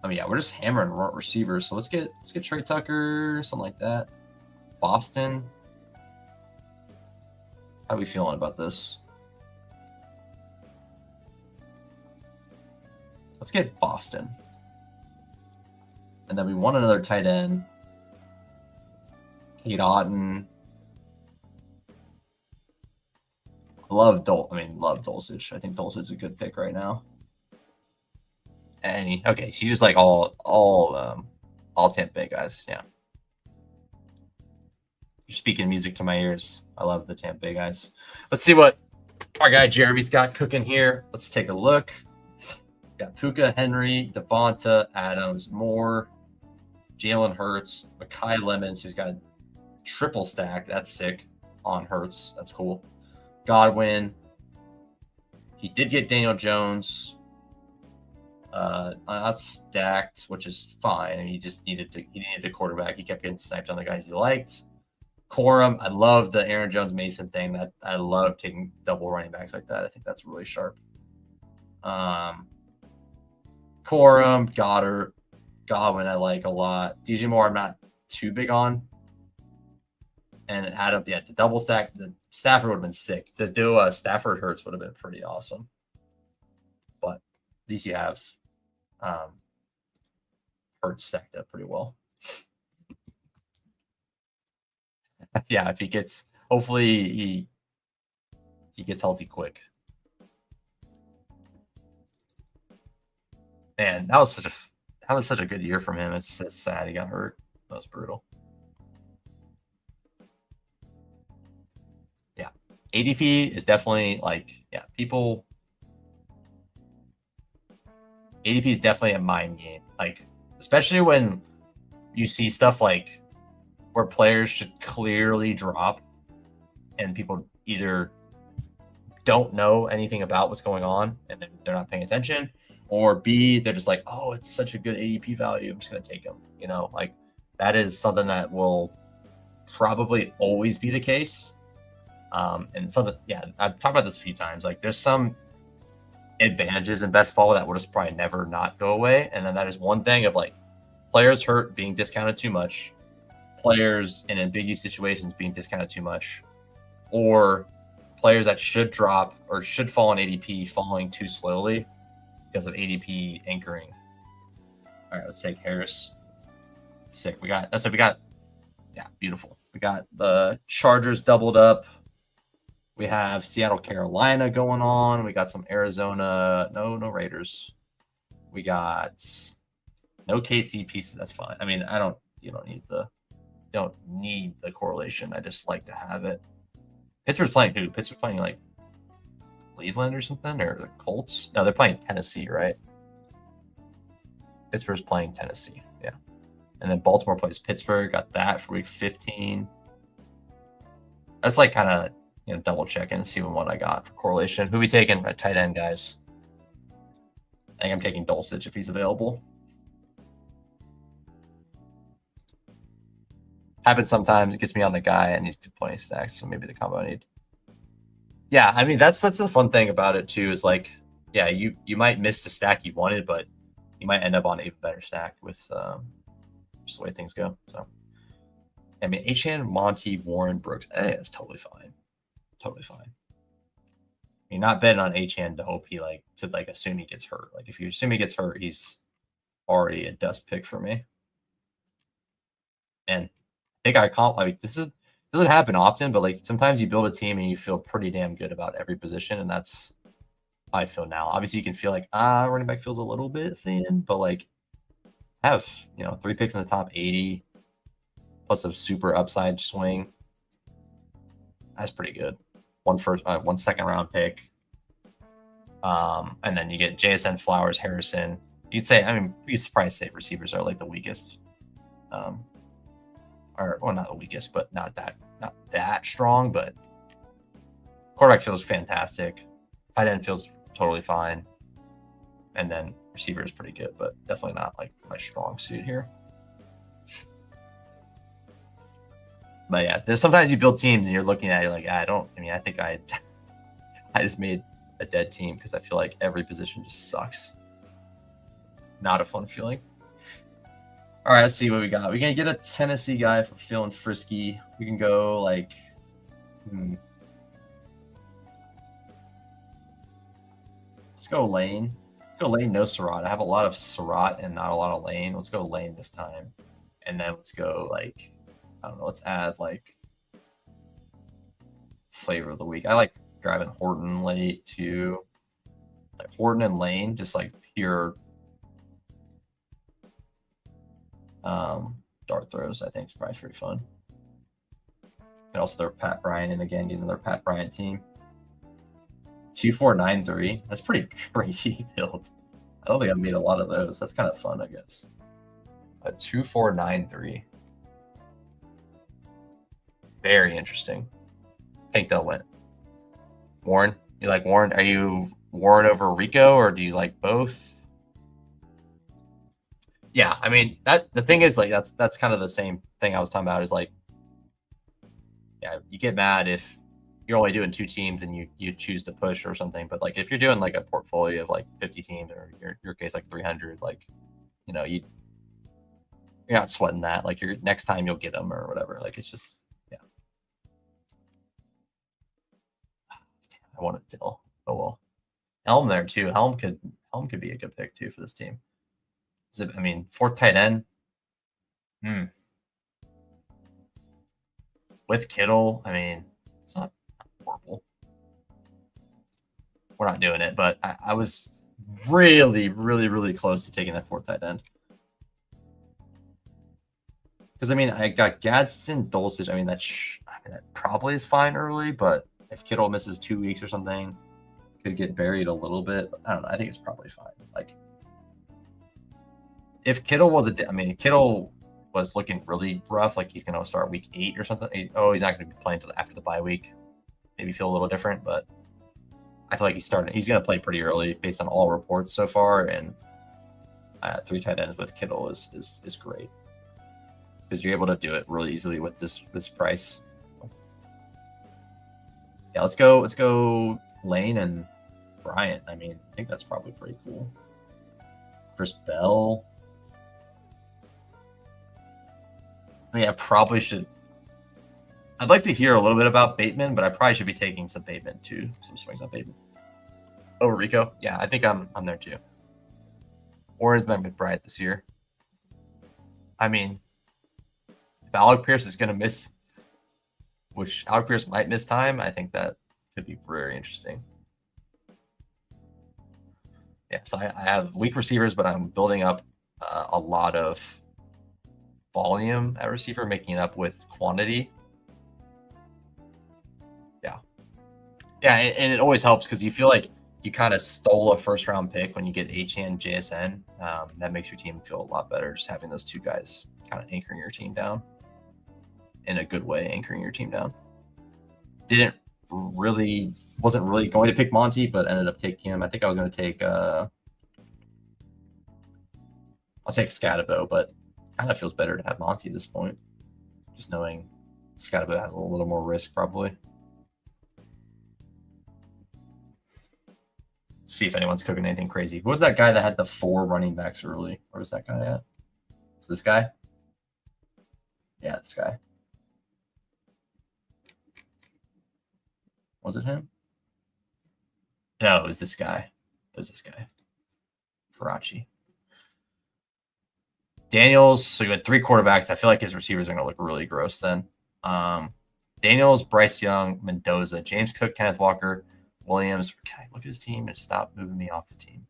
I mean, yeah, we're just hammering receivers. So let's get Trey Tucker, something like that. Boston. How are we feeling about this? Let's get Boston. And then we want another tight end. Kate Otten. Love Dulcich. I think Dulcich is a good pick right now. Okay, she's just like all Tampa Bay guys. Yeah. You're speaking music to my ears. I love the Tampa Bay guys. Let's see what our guy Jeremy's got cooking here. Let's take a look. Got Puka, Henry, Devonta, Adams, Moore, Jalen Hurts, Mekhi Lemons, who's got triple stack. That's sick on Hurts. That's cool. Godwin. He did get Daniel Jones. Not stacked, which is fine. I mean, he needed a quarterback. He kept getting sniped on the guys he liked. Corum, I love the Aaron Jones Mason thing. That I love taking double running backs like that. I think that's really sharp. Corum, Goddard, Godwin, I like a lot. DJ Moore, I'm not too big on. And Adam, the double stack, the Stafford would have been sick. To do a Stafford Hurts would have been pretty awesome. But at least you have Hurts stacked up pretty well. Yeah, if he gets, hopefully he gets healthy quick. Man, that was such a good year from him. It's sad he got hurt. That was brutal. Yeah, ADP is definitely like, yeah, people. ADP is definitely a mind game. Like, especially when you see stuff like where players should clearly drop and people either don't know anything about what's going on and they're not paying attention, or B, they're just like, oh, it's such a good ADP value, I'm just going to take them. You know, like that is something that will probably always be the case. And so that, yeah, I've talked about this a few times. Like there's some advantages in best ball that will just probably never not go away. And then that is one thing of like players hurt being discounted too much, players in ambiguous situations being discounted too much, or players that should drop or should fall in ADP falling too slowly because of ADP anchoring. All right, let's take Harris. Sick. Yeah, beautiful. We got the Chargers doubled up. We have Seattle, Carolina going on. We got some Arizona. No Raiders. We got no KC pieces. That's fine. I mean, you don't need the correlation. I just like to have it. Pittsburgh's playing who? Pittsburgh's playing like Cleveland or something, or the Colts? No, they're playing Tennessee, right? Pittsburgh's playing Tennessee. Yeah. And then Baltimore plays Pittsburgh. Got that for week 15. That's like kind of, you know, double checking and seeing what I got for correlation. Who we taking at tight end, guys? I think I'm taking Dulcich if he's available. Happens sometimes. It gets me on the guy. I need to play stacks, so maybe the combo I need. Yeah, I mean that's the fun thing about it too. Is like, yeah, you might miss the stack you wanted, but you might end up on an even better stack with just the way things go. So, I mean, Achane, Monty, Warren, Brooks, it's totally fine. Totally fine. You're not betting on Achane to hope he assume he gets hurt. Like if you assume he gets hurt, he's already a dust pick for me. And I think this doesn't happen often, but like sometimes you build a team and you feel pretty damn good about every position, and that's how I feel now. Obviously, you can feel like running back feels a little bit thin, but like I have 3 picks in the top 80 plus a super upside swing. That's pretty good. One second round pick, and then you get JSN, Flowers, Harrison. You'd probably say receivers are like the weakest. Or not the weakest, but not that strong. But quarterback feels fantastic. Tight end feels totally fine, and then receiver is pretty good, but definitely not like my strong suit here. But yeah, there's sometimes you build teams and you're looking at it like I think I just made a dead team because I feel like every position just sucks. Not a fun feeling. All right, let's see what we got. We can get a Tennessee guy for feeling frisky. We can go like, let's go Lane. Let's go Lane, no Surratt. I have a lot of Surratt and not a lot of Lane. Let's go Lane this time. And then let's go like, I don't know, let's add like flavor of the week. I like grabbing Horton late too. Like Horton and Lane, just like pure dart throws, I think is probably pretty fun. And also throw Pat Bryant in again, get another Pat Bryant team. 2493. That's pretty crazy build. I don't think I've made a lot of those. That's kind of fun, I guess. 2493. Very interesting. I think they'll win. Warren, you like Warren? Are you Warren over Rico, or do you like both? Yeah, I mean the thing is like that's kind of the same thing I was talking about. Is like, yeah, you get mad if you're only doing 2 teams and you choose to push or something. But like if you're doing like a portfolio of like 50 teams, or your case like 300, like you're not sweating that. Like your next time you'll get them or whatever. Like it's just, yeah. I want to Dill. Oh well. Helm there too. Helm could be a good pick too for this team. Fourth tight end. With Kittle, it's not horrible. We're not doing it, but I was really, really, really close to taking that 4th tight end. Because I got Gadsden, Dulcich. That probably is fine early, but If Kittle misses 2 weeks or something, could get buried a little bit. I don't know. I think it's probably fine. Like, if Kittle was Kittle was looking really rough, like he's going to start week 8 or something. He's not going to be playing until after the bye week. Maybe feel a little different, but I feel like he's going to play pretty early based on all reports so far. And 3 tight ends with Kittle is great because you're able to do it really easily with this price. Yeah, let's go Lane and Bryant. I mean, I think that's probably pretty cool. Chris Bell. I mean, I probably should. I'd like to hear a little bit about Bateman, but I probably should be taking some Bateman too. Some swings on Bateman. Oh, Rico. Yeah, I think I'm there too. Orange by McBride this year. I mean, if Alec Pierce is going to miss, which Alec Pierce might miss time, I think that could be very interesting. Yeah, so I have weak receivers, but I'm building up a lot of volume at receiver, making it up with quantity. Yeah, and it always helps because you feel like you kind of stole a first-round pick when you get Achane, JSN. That makes your team feel a lot better, just having those 2 guys kind of anchoring your team down in a good way, anchoring your team down. Wasn't really going to pick Monty, but ended up taking him. I think I was going to take I'll take Scatabo, but kind of feels better to have Monty at this point. Just knowing Scatabo has a little more risk probably. See if anyone's cooking anything crazy. Who was that guy that had the 4 running backs early? Where was that guy at? Is this guy? Yeah, this guy. Was it him? No, it was this guy. Faraci. Daniels, so you had 3 quarterbacks. I feel like his receivers are going to look really gross then. Daniels, Bryce Young, Mendoza, James Cook, Kenneth Walker, Williams. Can I look at his team and stop moving me off the team?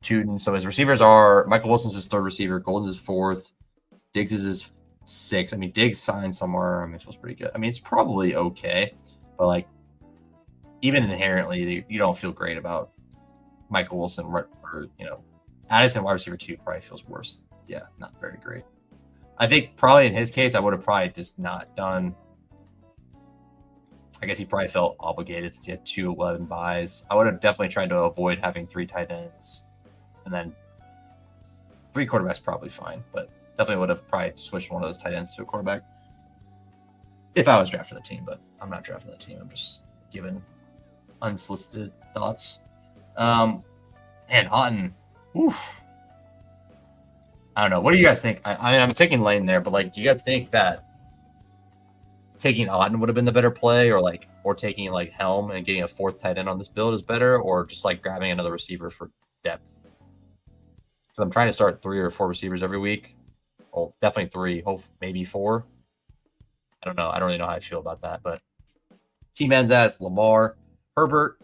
Juden. So his receivers are Michael Wilson's his 3rd receiver, Golden's his 4th, Diggs is his 6th. I mean, Diggs signed somewhere. I mean, it feels pretty good. I mean, it's probably okay, but like even inherently, you don't feel great about Michael Wilson or Addison wide receiver 2 probably feels worse. Yeah, not very great. I think probably in his case, I would have probably just not done. I guess he probably felt obligated since he had 2 11 buys. I would have definitely tried to avoid having 3 tight ends, and then 3 quarterbacks probably fine, but definitely would have probably switched one of those tight ends to a quarterback if I was drafting the team. But I'm not drafting the team. I'm just giving unsolicited thoughts. And Otten, oof. I don't know. What do you guys think? I'm taking Lane there, but like, do you guys think that taking Otten would have been the better play, or taking like Helm and getting a 4th tight end on this build is better, or just like grabbing another receiver for depth? Because I'm trying to start 3 or 4 receivers every week. Well, definitely 3, maybe 4. I don't know. I don't really know how I feel about that, but team ends as Lamar, Herbert,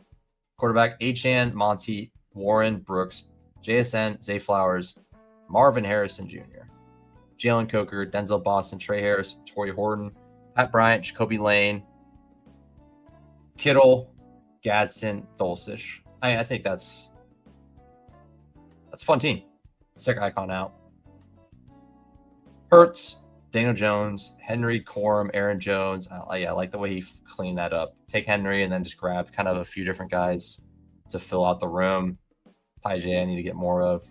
quarterback, Achane, Monty, Warren, Brooks, JSN, Zay Flowers, Marvin Harrison Jr., Jalen Coker, Denzel Boston, Trey Harris, Torrey Horton, Pat Bryant, Jacoby Lane, Kittle, Gadsden, Dulcich. I think that's a fun team. Let's check Icon out. Hurts, Daniel Jones, Henry, Corum, Aaron Jones. I like the way he cleaned that up. Take Henry and then just grab kind of a few different guys to fill out the room. Ty J, I need to get more of.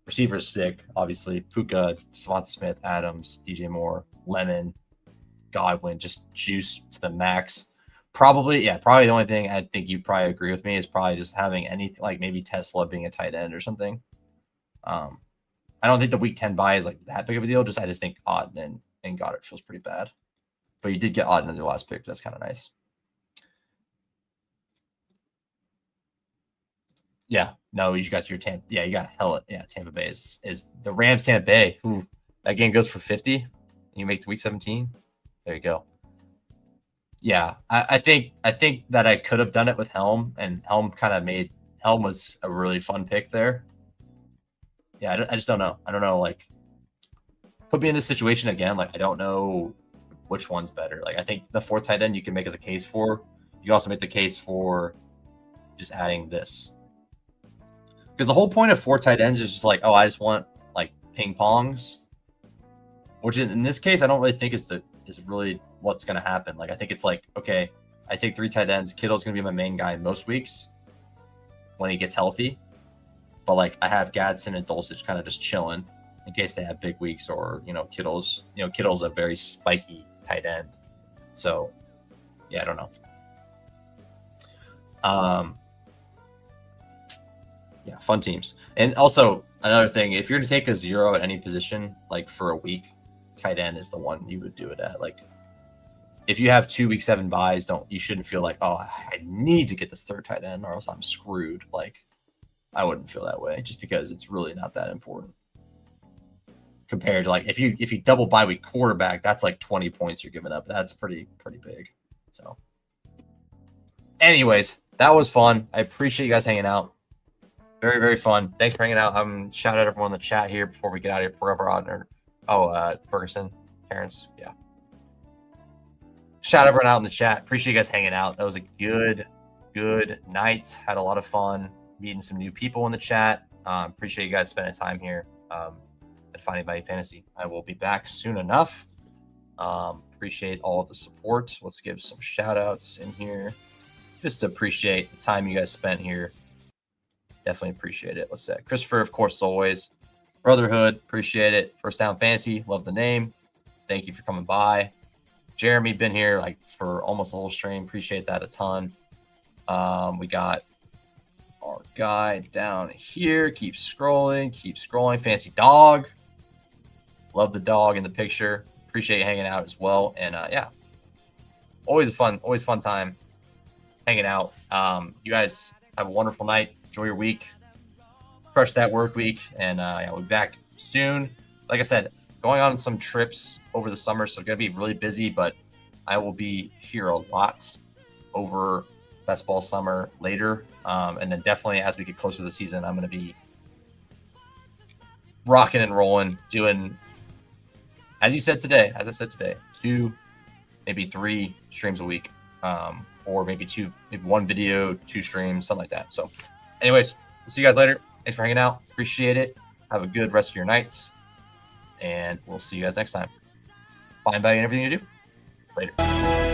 Receivers sick, obviously. Puka, Devonta Smith, Adams, DJ Moore, Lemon, Godwin, just juice to the max. Probably the only thing I think you probably agree with me is probably just having anything like maybe Tesla being a tight end or something. I don't think the week 10 buy is like that big of a deal. I just think Otten and Goddard feels pretty bad. But you did get Otten as your last pick. That's kind of nice. Yeah, no, you got your Tampa. Yeah, you got Tampa Bay is the Rams. Tampa Bay. Ooh, that game goes for 50. And you make to week 17. There you go. Yeah, I think that I could have done it with Helm, and Helm was a really fun pick there. Yeah, I just don't know. I don't know. Like, put me in this situation again. Like, I don't know which one's better. Like, I think the 4th tight end you can make the case for. You can also make the case for just adding this. Because the whole point of 4 tight ends is just like, oh, I just want like ping pongs. Which in this case, I don't really think is really what's going to happen. Like, I think it's like, okay, I take 3 tight ends. Kittle's going to be my main guy most weeks when he gets healthy. But like, I have Gadsden and Dulcich kind of just chilling in case they have big weeks, or Kittle's a very spiky tight end. So yeah, I don't know. Yeah, fun teams. And also another thing, if you're to take a 0 at any position, like for a week, tight end is the one you would do it at. Like, if you have 2 week 7 buys, you shouldn't feel like, oh, I need to get this 3rd tight end or else I'm screwed. Like, I wouldn't feel that way, just because it's really not that important. Compared to like if you double bye week quarterback, that's like 20 points you're giving up. That's pretty big. So anyways, that was fun. I appreciate you guys hanging out. Very, very fun. Thanks for hanging out. Shout out everyone in the chat here before we get out of here. Forever on Ferguson, Terrence. Yeah. Shout out everyone out in the chat. Appreciate you guys hanging out. That was a good night. Had a lot of fun meeting some new people in the chat. Appreciate you guys spending time here at Finding Value Fantasy. I will be back soon enough. Appreciate all of the support. Let's give some shout outs in here. Just to appreciate the time you guys spent here. Definitely appreciate it. Let's say Christopher, of course, as always. Brotherhood, appreciate it. First Down Fantasy, love the name. Thank you for coming by. Jeremy, been here like for almost the whole stream. Appreciate that a ton. We got our guy down here. Keep scrolling. Fancy Dog. Love the dog in the picture. Appreciate you hanging out as well. And yeah, always a fun time hanging out. You guys have a wonderful night. Enjoy your week. Crush that work week. And yeah, we'll be back soon. Like I said, going on some trips over the summer, so going to be really busy, but I will be here a lot over Bestball summer later. And then definitely as we get closer to the season, I'm going to be rocking and rolling, doing, as I said today, 2, maybe 3 streams a week, or maybe 1 video, 2 streams, something like that. So anyways, we'll see you guys later. Thanks for hanging out. Appreciate it. Have a good rest of your nights. And we'll see you guys next time. Find value in everything you do. Later.